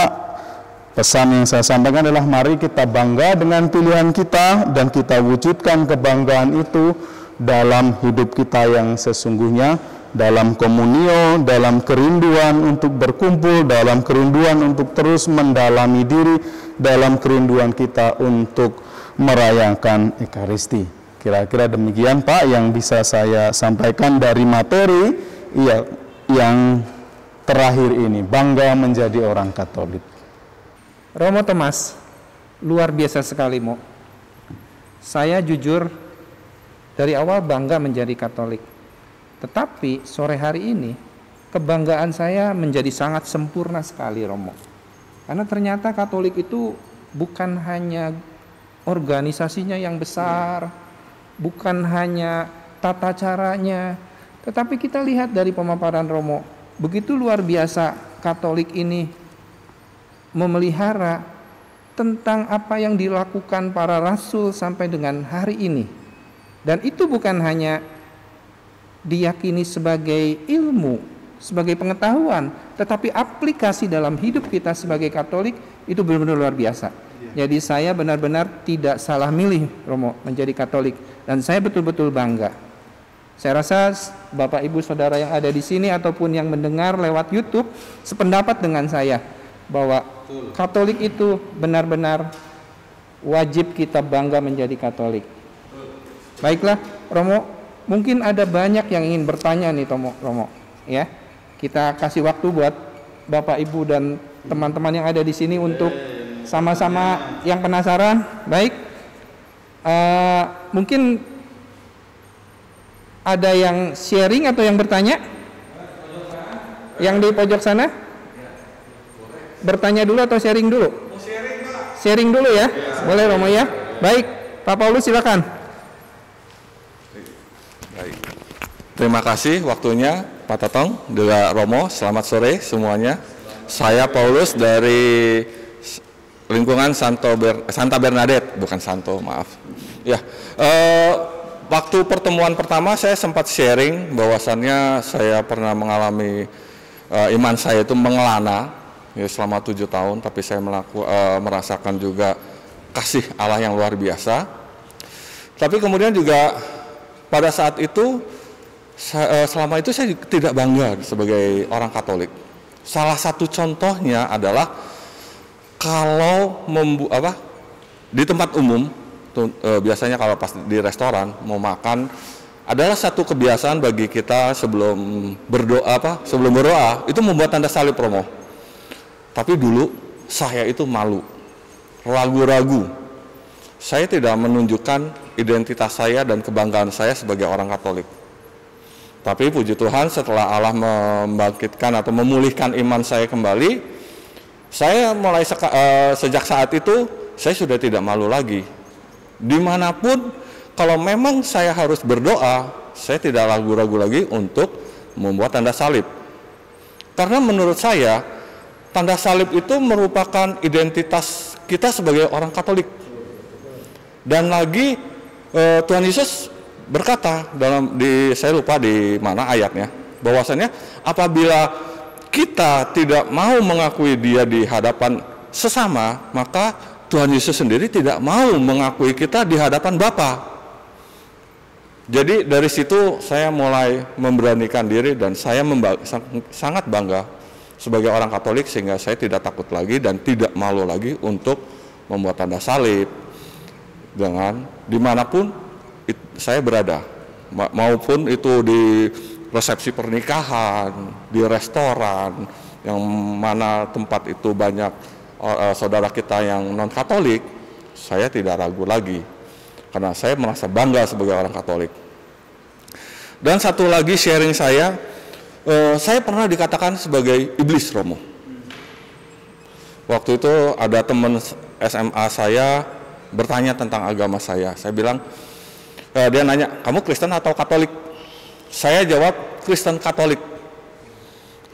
pesan yang saya sampaikan adalah mari kita bangga dengan pilihan kita dan kita wujudkan kebanggaan itu dalam hidup kita yang sesungguhnya, dalam komunio, dalam kerinduan untuk berkumpul, dalam kerinduan untuk terus mendalami diri, dalam kerinduan kita untuk merayakan Ekaristi. Kira-kira demikian Pak yang bisa saya sampaikan dari materi yang terakhir ini, bangga menjadi orang Katolik. Romo Thomas, luar biasa sekali Mo. Saya jujur dari awal bangga menjadi Katolik. Tetapi sore hari ini kebanggaan saya menjadi sangat sempurna sekali Romo. Karena ternyata Katolik itu bukan hanya organisasinya yang besar, bukan hanya tata caranya, tetapi kita lihat dari pemaparan Romo, begitu luar biasa Katolik ini memelihara tentang apa yang dilakukan para rasul sampai dengan hari ini. Dan itu bukan hanya diyakini sebagai ilmu, sebagai pengetahuan, tetapi aplikasi dalam hidup kita sebagai Katolik itu benar-benar luar biasa. Jadi saya benar-benar tidak salah milih Romo menjadi Katolik, dan saya betul-betul bangga. Saya rasa Bapak Ibu Saudara yang ada di sini ataupun yang mendengar lewat YouTube sependapat dengan saya bahwa Katolik itu benar-benar wajib kita bangga menjadi Katolik. Baiklah Romo, mungkin ada banyak yang ingin bertanya nih Romo, ya. Kita kasih waktu buat Bapak Ibu dan teman-teman yang ada di sini untuk sama-sama yang penasaran. Baik, mungkin ada yang sharing atau yang bertanya? Yang di pojok sana? Bertanya dulu atau sharing dulu? Sharing dulu ya, boleh Romo ya. Baik, Pak Paulus silakan. Terima kasih waktunya Pak Totong, juga Romo. Selamat sore semuanya. Saya Paulus dari lingkungan Santa Bernadette, bukan Santo, maaf. Ya, waktu pertemuan pertama saya sempat sharing bahwasannya saya pernah mengalami iman saya itu mengelana ya, selama 7 tahun, tapi saya merasakan juga kasih Allah yang luar biasa. Tapi kemudian juga pada saat itu selama itu saya tidak bangga sebagai orang Katolik. Salah satu contohnya adalah kalau di tempat umum, biasanya kalau pas di restoran mau makan, adalah satu kebiasaan bagi kita sebelum berdoa itu membuat tanda salib, Romo. Tapi dulu saya itu malu, ragu-ragu. Saya tidak menunjukkan identitas saya dan kebanggaan saya sebagai orang Katolik. Tapi puji Tuhan, setelah Allah membangkitkan atau memulihkan iman saya kembali, saya mulai sejak saat itu saya sudah tidak malu lagi. Dimanapun, kalau memang saya harus berdoa, saya tidak ragu-ragu lagi untuk membuat tanda salib. Karena menurut saya, tanda salib itu merupakan identitas kita sebagai orang Katolik. Dan lagi Tuhan Yesus berkata saya lupa di mana ayatnya, bahwasanya apabila kita tidak mau mengakui Dia di hadapan sesama, maka Tuhan Yesus sendiri tidak mau mengakui kita di hadapan Bapa. Jadi dari situ saya mulai memberanikan diri dan saya sangat bangga sebagai orang Katolik, sehingga saya tidak takut lagi dan tidak malu lagi untuk membuat tanda salib dengan dimanapun saya berada, maupun itu di resepsi pernikahan, di restoran, yang mana tempat itu banyak saudara kita yang non-Katolik, saya tidak ragu lagi, karena saya merasa bangga sebagai orang Katolik. Dan satu lagi sharing saya pernah dikatakan sebagai iblis, Romo. Waktu itu ada teman SMA saya bertanya tentang agama saya. Saya bilang, dia nanya, kamu Kristen atau Katolik? Saya jawab, Kristen Katolik.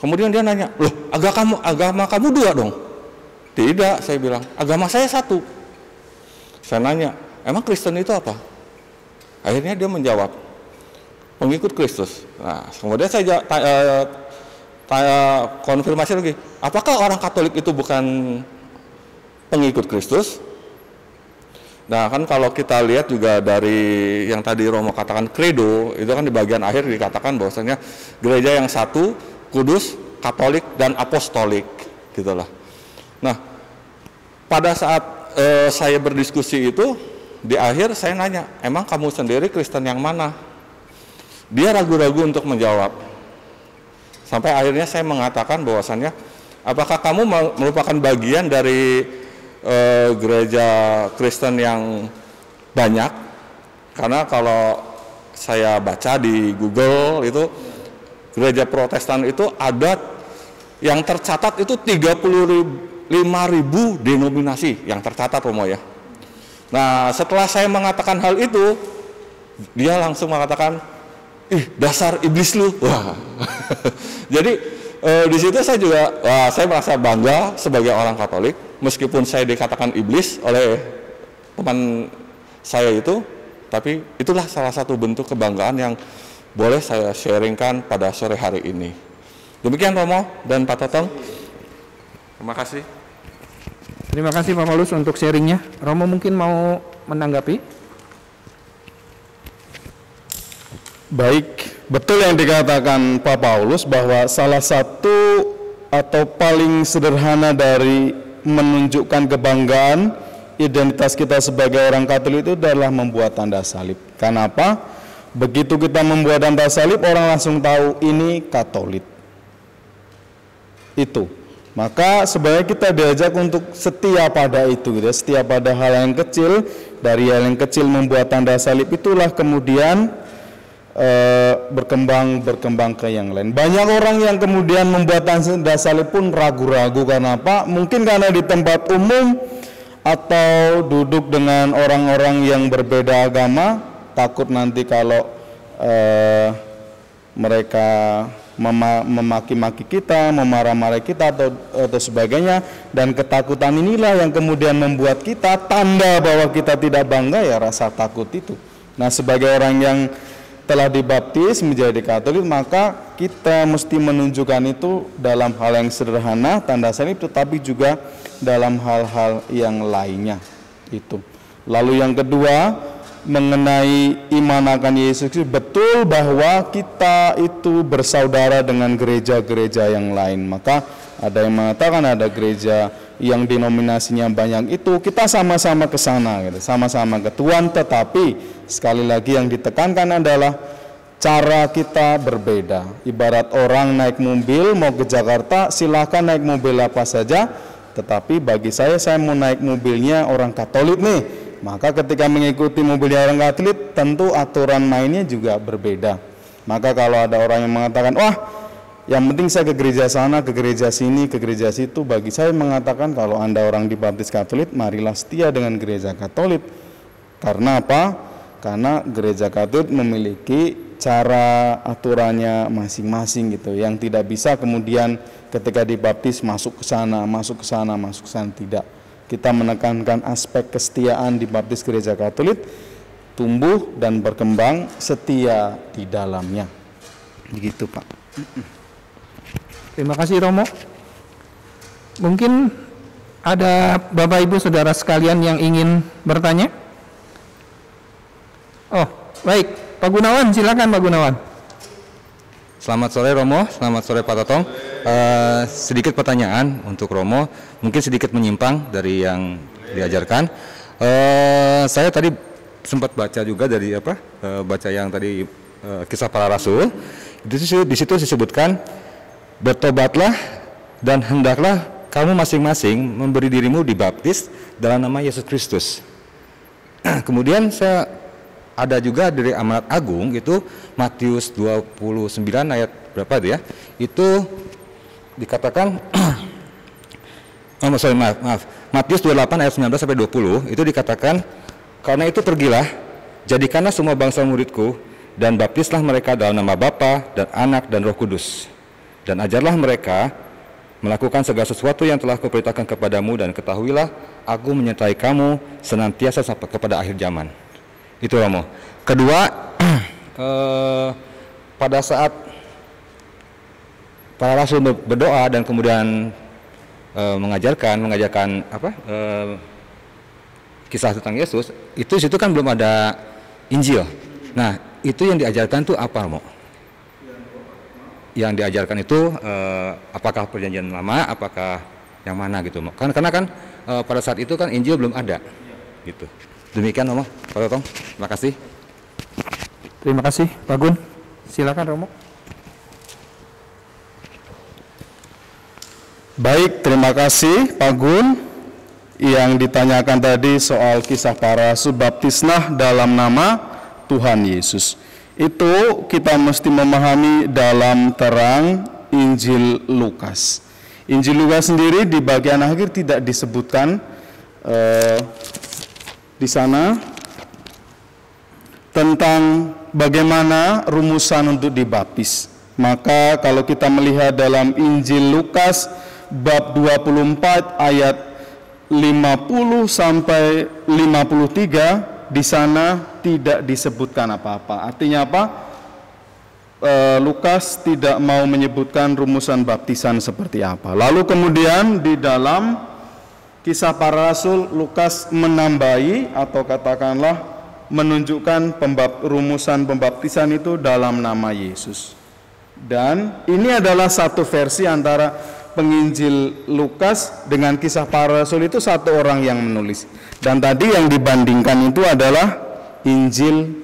Kemudian dia nanya, loh agama kamu dua dong? Tidak, saya bilang, agama saya satu. Saya nanya, emang Kristen itu apa? Akhirnya dia menjawab, pengikut Kristus. Nah, kemudian saya konfirmasi lagi, apakah orang Katolik itu bukan pengikut Kristus? Nah, kan kalau kita lihat juga dari yang tadi Romo katakan credo, itu kan di bagian akhir dikatakan bahwasanya gereja yang satu, kudus, Katolik, dan apostolik, gitulah. Nah, pada saat saya berdiskusi itu, di akhir saya nanya, emang kamu sendiri Kristen yang mana? Dia ragu-ragu untuk menjawab. Sampai akhirnya saya mengatakan bahwasannya, apakah kamu merupakan bagian dari gereja Kristen yang banyak? Karena kalau saya baca di Google itu, gereja Protestan itu ada yang tercatat itu 35.000 denominasi yang tercatat, Romo ya. Nah, setelah saya mengatakan hal itu, dia langsung mengatakan, ih dasar iblis lu. Wah. Jadi di situ saya juga saya merasa bangga sebagai orang Katolik, meskipun saya dikatakan iblis oleh teman saya itu, tapi itulah salah satu bentuk kebanggaan yang boleh saya sharingkan pada sore hari ini. Demikian Romo dan Pak Totong. Terima kasih. Terima kasih Pak Paulus untuk sharingnya. Romo mungkin mau menanggapi? Baik, betul yang dikatakan Pak Paulus bahwa salah satu atau paling sederhana dari menunjukkan kebanggaan identitas kita sebagai orang Katolik itu adalah membuat tanda salib. Kenapa? Begitu kita membuat tanda salib, orang langsung tahu ini Katolik. Itu. Maka sebenarnya kita diajak untuk setia pada itu, gitu. Setia pada hal yang kecil. Dari hal yang kecil membuat tanda salib itulah kemudian berkembang ke yang lain. Banyak orang yang kemudian membuat tanda salib pun ragu-ragu karena apa? Mungkin karena di tempat umum atau duduk dengan orang-orang yang berbeda agama, takut nanti kalau mereka memaki-maki kita, memarah-marah kita atau sebagainya, dan ketakutan inilah yang kemudian membuat kita tanda bahwa kita tidak bangga, ya rasa takut itu. Nah, sebagai orang yang telah dibaptis menjadi Katolik, maka kita mesti menunjukkan itu dalam hal yang sederhana, tanda salib, tetapi juga dalam hal-hal yang lainnya itu. Lalu yang kedua, mengenai iman akan Yesus Kristus, betul bahwa kita itu bersaudara dengan gereja-gereja yang lain. Maka ada yang mengatakan ada gereja yang denominasinya banyak, itu kita sama-sama ke sana gitu, sama-sama ke Tuhan, tetapi sekali lagi yang ditekankan adalah cara kita berbeda. Ibarat orang naik mobil mau ke Jakarta, silahkan naik mobil apa saja, tetapi bagi saya mau naik mobilnya orang Katolik nih, maka ketika mengikuti mobilnya orang Katolik tentu aturan mainnya juga berbeda. Maka kalau ada orang yang mengatakan, wah yang penting saya ke gereja sana, ke gereja sini, ke gereja situ, bagi saya mengatakan kalau Anda orang dibaptis Katolik, marilah setia dengan gereja Katolik. Karena apa? Karena gereja Katolik memiliki cara aturannya masing-masing gitu, yang tidak bisa kemudian ketika dibaptis masuk ke sana, masuk ke sana, masuk ke sana, tidak. Kita menekankan aspek kesetiaan dibaptis gereja Katolik, tumbuh dan berkembang setia di dalamnya. Begitu, Pak. Terima kasih Romo. Mungkin ada Bapak Ibu Saudara sekalian yang ingin bertanya? Oh, baik. Pak Gunawan, silakan Pak Gunawan. Selamat sore Romo, selamat sore Pak Totong. Sedikit pertanyaan untuk Romo, mungkin sedikit menyimpang dari yang diajarkan. Saya tadi sempat baca juga dari baca yang tadi Kisah Para Rasul. Di situ disebutkan, bertobatlah dan hendaklah kamu masing-masing memberi dirimu dibaptis dalam nama Yesus Kristus. Kemudian ada juga dari Amanat Agung itu Matius 29 ayat berapa itu ya? Itu dikatakan Matius 28 ayat 19 sampai 20 itu dikatakan, karena itu pergilah, jadikanlah semua bangsa muridku dan baptislah mereka dalam nama Bapa dan Anak dan Roh Kudus. Dan ajarlah mereka melakukan segala sesuatu yang telah kuperintahkan kepadamu, dan ketahuilah aku menyertai kamu senantiasa sampai kepada akhir zaman. Itu Romo. Kedua, pada saat para rasul berdoa dan kemudian mengajarkan kisah tentang Yesus, itu situ kan belum ada Injil. Nah, itu yang diajarkan itu apa, Romo? Yang diajarkan itu apakah perjanjian lama, apakah yang mana gitu? Karena kan pada saat itu kan Injil belum ada, gitu. Demikian Romo, Pak Totong. Terima kasih. Terima kasih Pak Gun. Silakan Romo. Baik, terima kasih Pak Gun. Yang ditanyakan tadi soal kisah para rasul, baptislah dalam nama Tuhan Yesus. Itu kita mesti memahami dalam terang Injil Lukas. Injil Lukas sendiri di bagian akhir tidak disebutkan di sana tentang bagaimana rumusan untuk dibaptis. Maka kalau kita melihat dalam Injil Lukas bab 24 ayat 50 sampai 53, di sana tidak disebutkan apa-apa. Artinya apa? Lukas tidak mau menyebutkan rumusan baptisan seperti apa. Lalu kemudian di dalam Kisah Para Rasul, Lukas menambahi atau katakanlah menunjukkan rumusan pembaptisan itu dalam nama Yesus. Dan ini adalah satu versi antara penginjil Lukas dengan Kisah Para Rasul, itu satu orang yang menulis. Dan tadi yang dibandingkan itu adalah Injil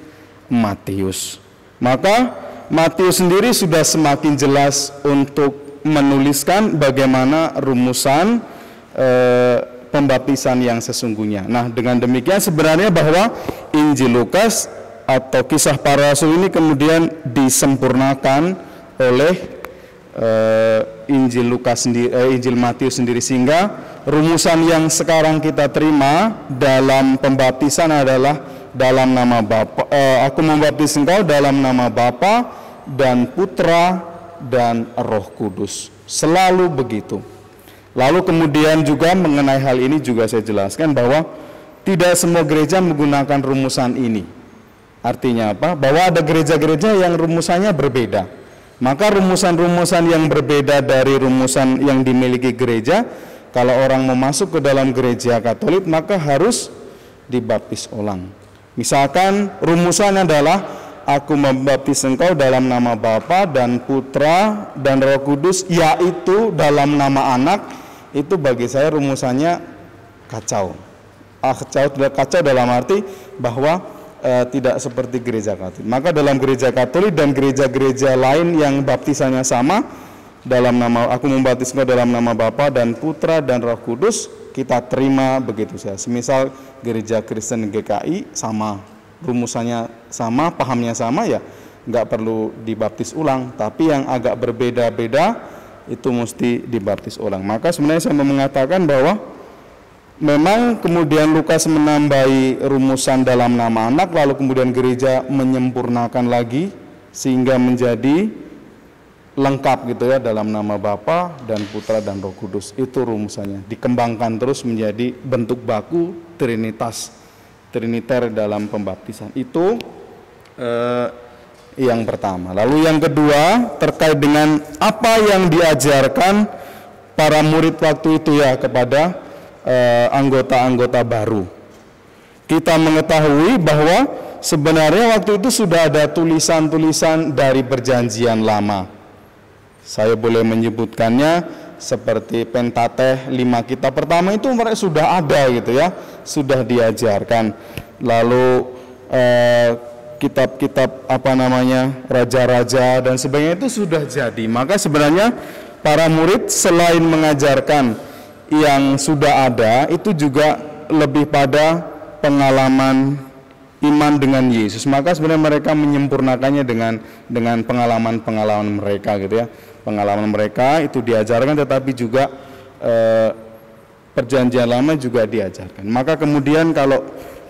Matius. Maka Matius sendiri sudah semakin jelas untuk menuliskan bagaimana rumusan pembaptisan yang sesungguhnya. Nah, dengan demikian sebenarnya bahwa Injil Lukas atau Kisah Para Rasul ini kemudian disempurnakan oleh Injil Matius sendiri, sehingga rumusan yang sekarang kita terima dalam pembaptisan adalah dalam nama Bapa. Aku membaptis engkau dalam nama Bapa dan Putra dan Roh Kudus. Selalu begitu. Lalu kemudian juga mengenai hal ini juga saya jelaskan bahwa tidak semua gereja menggunakan rumusan ini. Artinya apa? Bahwa ada gereja-gereja yang rumusannya berbeda. Maka rumusan-rumusan yang berbeda dari rumusan yang dimiliki gereja, kalau orang mau masuk ke dalam gereja Katolik maka harus dibaptis ulang. Misalkan rumusan adalah Aku membaptis engkau dalam nama Bapa dan Putra dan Roh Kudus, yaitu dalam nama Anak. Itu bagi saya rumusannya kacau. Kacau dalam arti bahwa tidak seperti gereja Katolik. Maka dalam gereja Katolik dan gereja-gereja lain yang baptisannya sama, dalam nama aku membaptis engkau dalam nama Bapa dan Putra dan Roh Kudus, kita terima begitu saja. Semisal gereja Kristen GKI sama, rumusannya sama, pahamnya sama, ya nggak perlu dibaptis ulang. Tapi yang agak berbeda-beda itu mesti dibaptis ulang. Maka sebenarnya saya mau mengatakan bahwa memang kemudian Lukas menambahi rumusan dalam nama Anak, lalu kemudian gereja menyempurnakan lagi sehingga menjadi lengkap gitu ya, dalam nama Bapa dan Putra dan Roh Kudus. Itu rumusannya, dikembangkan terus menjadi bentuk baku triniter dalam pembaptisan. Itu yang pertama. Lalu yang kedua terkait dengan apa yang diajarkan para murid waktu itu ya kepada anggota-anggota baru. Kita mengetahui bahwa sebenarnya waktu itu sudah ada tulisan-tulisan dari Perjanjian Lama. Saya boleh menyebutkannya seperti Pentateh, 5 kitab pertama itu mereka sudah ada gitu ya, sudah diajarkan. Lalu kitab-kitab raja-raja dan sebagainya itu sudah jadi. Maka sebenarnya para murid selain mengajarkan yang sudah ada, itu juga lebih pada pengalaman iman dengan Yesus. Maka sebenarnya mereka menyempurnakannya dengan pengalaman-pengalaman mereka gitu ya. Pengalaman mereka itu diajarkan, tetapi juga Perjanjian Lama juga diajarkan. Maka kemudian kalau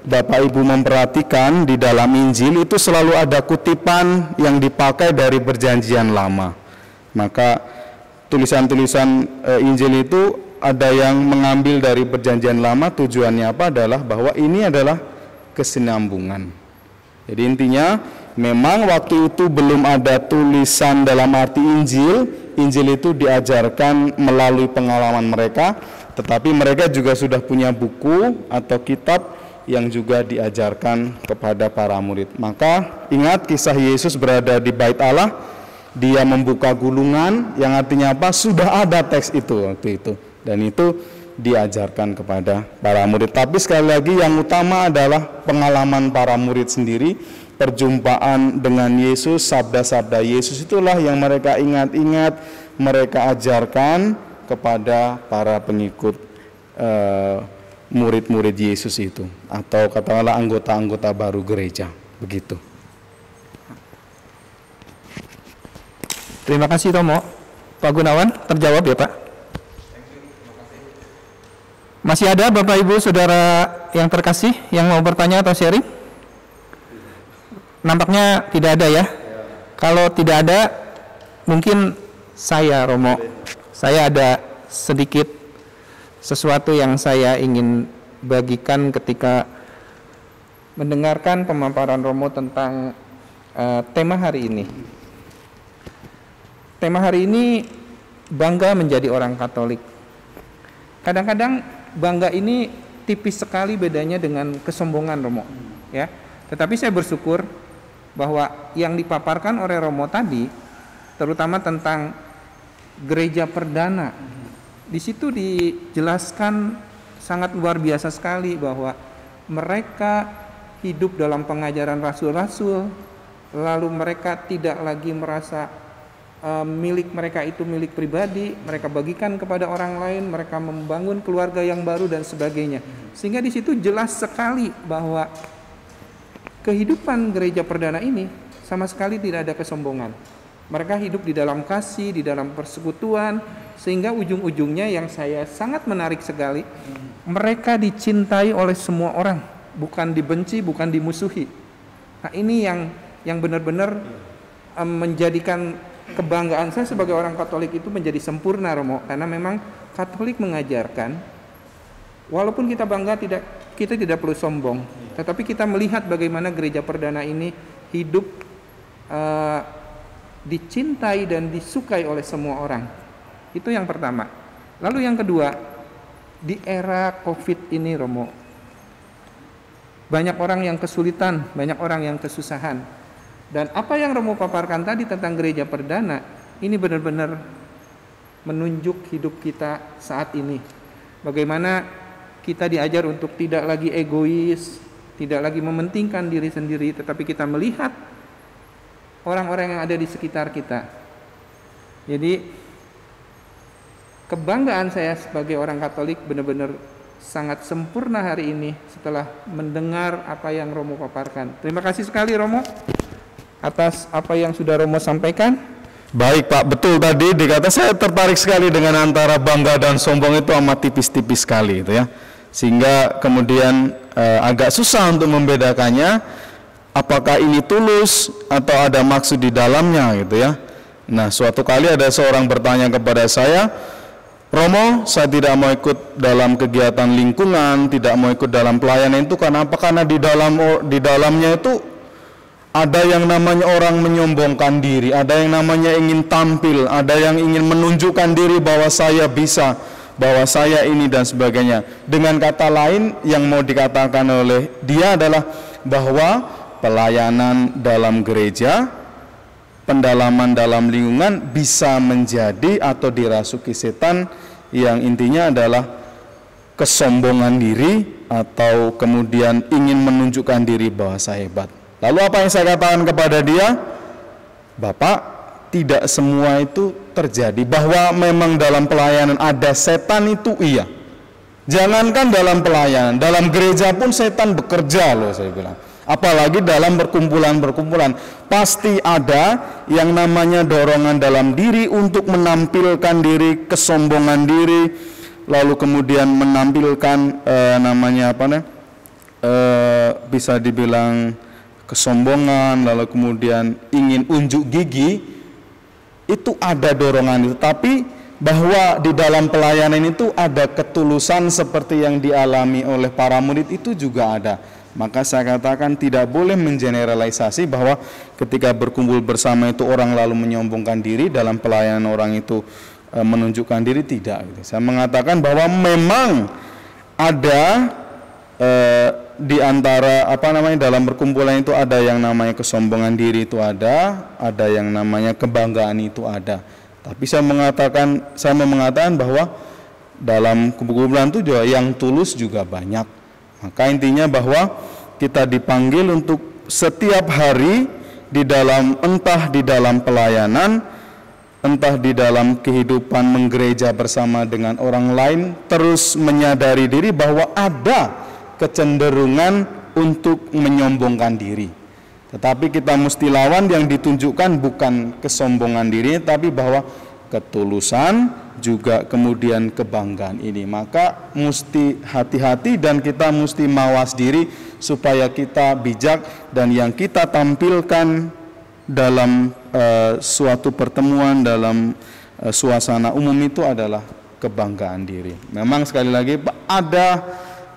Bapak Ibu memperhatikan di dalam Injil itu selalu ada kutipan yang dipakai dari Perjanjian Lama. Maka tulisan-tulisan Injil itu ada yang mengambil dari Perjanjian Lama, tujuannya apa adalah bahwa ini adalah kesinambungan. Jadi intinya memang waktu itu belum ada tulisan dalam arti Injil. Injil itu diajarkan melalui pengalaman mereka, tetapi mereka juga sudah punya buku atau kitab yang juga diajarkan kepada para murid. Maka ingat kisah Yesus berada di Bait Allah, dia membuka gulungan, yang artinya apa? Sudah ada teks itu waktu itu, dan itu diajarkan kepada para murid. Tapi sekali lagi yang utama adalah pengalaman para murid sendiri, perjumpaan dengan Yesus, sabda-sabda Yesus itulah yang mereka ingat-ingat, mereka ajarkan kepada para pengikut murid-murid Yesus itu, atau katakanlah anggota-anggota baru gereja, begitu. Terima kasih Tomo. Pak Gunawan, terjawab ya Pak? Masih ada Bapak Ibu Saudara yang terkasih yang mau bertanya atau sharing? Nampaknya tidak ada ya. Kalau tidak ada, mungkin saya Romo, saya ada sedikit sesuatu yang saya ingin bagikan ketika mendengarkan pemaparan Romo tentang tema hari ini. Tema hari ini bangga menjadi orang Katolik. Kadang-kadang bangga ini tipis sekali bedanya dengan kesombongan Romo, ya. Tetapi saya bersyukur bahwa yang dipaparkan oleh Romo tadi, terutama tentang gereja perdana, di situ dijelaskan sangat luar biasa sekali bahwa mereka hidup dalam pengajaran rasul-rasul, lalu mereka tidak lagi merasa milik mereka itu milik pribadi, mereka bagikan kepada orang lain, mereka membangun keluarga yang baru dan sebagainya. Sehingga di situ jelas sekali bahwa kehidupan gereja perdana ini sama sekali tidak ada kesombongan. Mereka hidup di dalam kasih, di dalam persekutuan, sehingga ujung-ujungnya yang saya sangat menarik sekali, mereka dicintai oleh semua orang, bukan dibenci, bukan dimusuhi. Nah, ini yang benar-benar menjadikan kebanggaan saya sebagai orang Katolik itu menjadi sempurna Romo, karena memang Katolik mengajarkan walaupun kita bangga kita tidak perlu sombong, tetapi kita melihat bagaimana gereja perdana ini hidup dicintai dan disukai oleh semua orang. Itu yang pertama. Lalu yang kedua, di era Covid ini Romo, banyak orang yang kesulitan, banyak orang yang kesusahan. Dan apa yang Romo paparkan tadi tentang gereja perdana, ini benar-benar menunjuk hidup kita saat ini. Bagaimana kita diajar untuk tidak lagi egois, tidak lagi mementingkan diri sendiri, tetapi kita melihat orang-orang yang ada di sekitar kita. Jadi kebanggaan saya sebagai orang Katolik benar-benar sangat sempurna hari ini setelah mendengar apa yang Romo paparkan. Terima kasih sekali Romo atas apa yang sudah Romo sampaikan. Baik Pak, betul tadi dikata, saya tertarik sekali dengan antara bangga dan sombong itu amat tipis-tipis sekali itu ya. Sehingga kemudian agak susah untuk membedakannya, apakah ini tulus atau ada maksud di dalamnya gitu ya. Nah, suatu kali ada seorang bertanya kepada saya, Romo, saya tidak mau ikut dalam kegiatan lingkungan, tidak mau ikut dalam pelayanan itu karena apa? Karena di dalamnya itu ada yang namanya orang menyombongkan diri, ada yang namanya ingin tampil, ada yang ingin menunjukkan diri bahwa saya bisa, bahwa saya ini dan sebagainya. Dengan kata lain yang mau dikatakan oleh dia adalah bahwa pelayanan dalam gereja, pendalaman dalam lingkungan bisa menjadi atau dirasuki setan yang intinya adalah kesombongan diri atau kemudian ingin menunjukkan diri bahwa saya hebat. Lalu apa yang saya katakan kepada dia? Bapak, tidak semua itu terjadi. Bahwa memang dalam pelayanan ada setan itu iya. Jangankan dalam pelayanan, dalam gereja pun setan bekerja loh, saya bilang. Apalagi dalam berkumpulan-berkumpulan. Pasti ada yang namanya dorongan dalam diri untuk menampilkan diri, kesombongan diri, lalu kemudian menampilkan bisa dibilang kesombongan, lalu kemudian ingin unjuk gigi, itu ada dorongan itu. Tapi bahwa di dalam pelayanan itu ada ketulusan seperti yang dialami oleh para murid itu juga ada. Maka saya katakan tidak boleh mengeneralisasi bahwa ketika berkumpul bersama itu orang lalu menyombongkan diri, dalam pelayanan orang itu menunjukkan diri, tidak. Saya mengatakan bahwa memang ada di antara dalam perkumpulan itu ada yang namanya kesombongan diri itu ada yang namanya kebanggaan itu ada. Tapi saya mau mengatakan bahwa dalam kumpulan itu juga yang tulus juga banyak. Maka intinya bahwa kita dipanggil untuk setiap hari di dalam entah di dalam pelayanan, entah di dalam kehidupan menggereja bersama dengan orang lain, terus menyadari diri bahwa ada kecenderungan untuk menyombongkan diri. Tetapi kita mesti lawan, yang ditunjukkan bukan kesombongan diri, tapi bahwa ketulusan juga kemudian kebanggaan ini. Maka mesti hati-hati dan kita mesti mawas diri supaya kita bijak, dan yang kita tampilkan dalam suatu pertemuan, dalam suasana umum itu adalah kebanggaan diri. Memang sekali lagi ada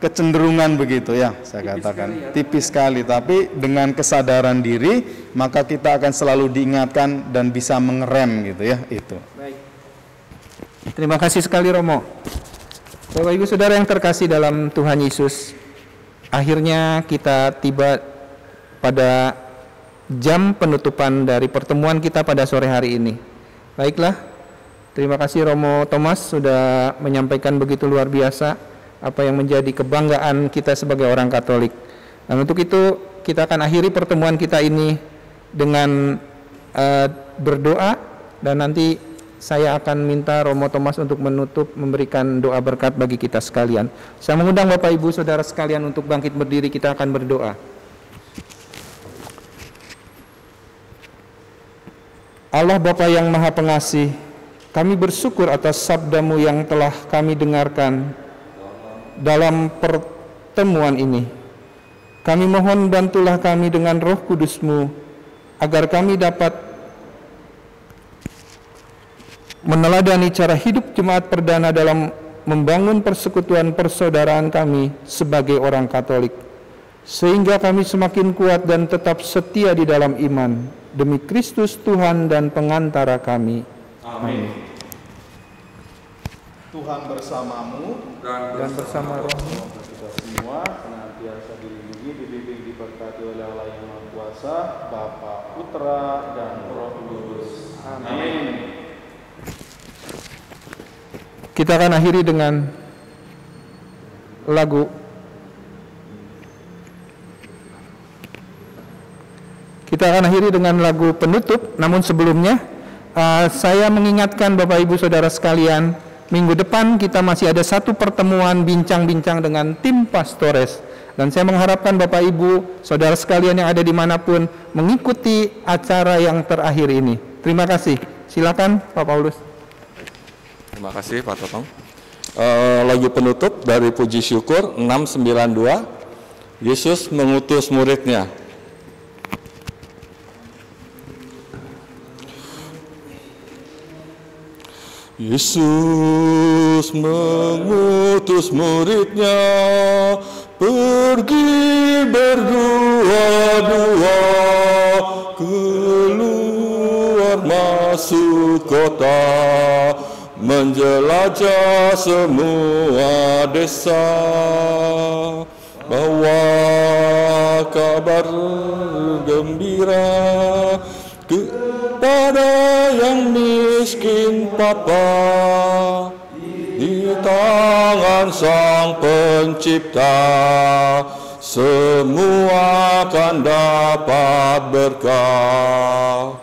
kecenderungan begitu ya, saya katakan tipis sekali, tapi dengan kesadaran diri maka kita akan selalu diingatkan dan bisa mengerem gitu ya, itu. Baik. Terima kasih sekali Romo. Bapak Ibu Saudara yang terkasih dalam Tuhan Yesus, akhirnya kita tiba pada jam penutupan dari pertemuan kita pada sore hari ini. Baiklah, terima kasih Romo Thomas sudah menyampaikan begitu luar biasa apa yang menjadi kebanggaan kita sebagai orang Katolik. Dan untuk itu kita akan akhiri pertemuan kita ini dengan berdoa, dan nanti saya akan minta Romo Thomas untuk menutup, memberikan doa berkat bagi kita sekalian. Saya mengundang Bapak Ibu Saudara sekalian untuk bangkit berdiri, kita akan berdoa. Allah Bapa yang Maha Pengasih, kami bersyukur atas sabda-Mu yang telah kami dengarkan dalam pertemuan ini. Kami mohon bantulah kami dengan Roh Kudus-Mu agar kami dapat meneladani cara hidup jemaat perdana dalam membangun persekutuan persaudaraan kami sebagai orang Katolik, sehingga kami semakin kuat dan tetap setia di dalam iman demi Kristus Tuhan dan pengantara kami. Amin. Tuhan bersamamu dan bersama rohmu. kita semua senantiasa dilindungi, dibimbing, diberkati oleh Allah yang Maha Kuasa, Bapa, Putra, dan Roh Kudus. Amin. Kita akan akhiri dengan lagu. Kita akan akhiri dengan lagu penutup. Namun sebelumnya, saya mengingatkan Bapak Ibu Saudara sekalian, minggu depan kita masih ada satu pertemuan bincang-bincang dengan tim Pastores. Dan saya mengharapkan Bapak Ibu Saudara sekalian yang ada dimanapun mengikuti acara yang terakhir ini. Terima kasih. Silakan Pak Paulus. Terima kasih Pak Totong. Lagu penutup dari Puji Syukur 692, Yesus mengutus muridnya. Yesus mengutus muridnya pergi berdua-dua keluar masuk kota, menjelajah semua desa, bawa kabar gembira kepada yang miskin papa, di tangan Sang Pencipta semua akan dapat berkah.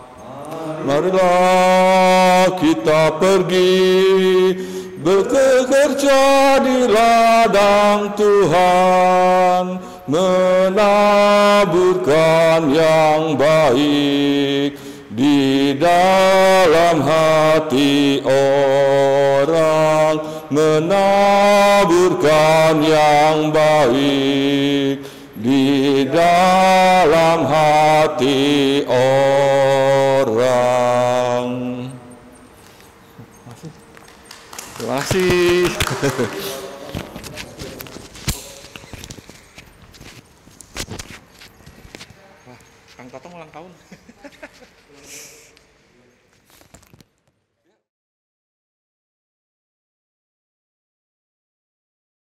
Marilah kita pergi bekerja di ladang Tuhan, menaburkan yang baik di dalam hati orang, menaburkan yang baik di dalam hati orang. Terima kasih.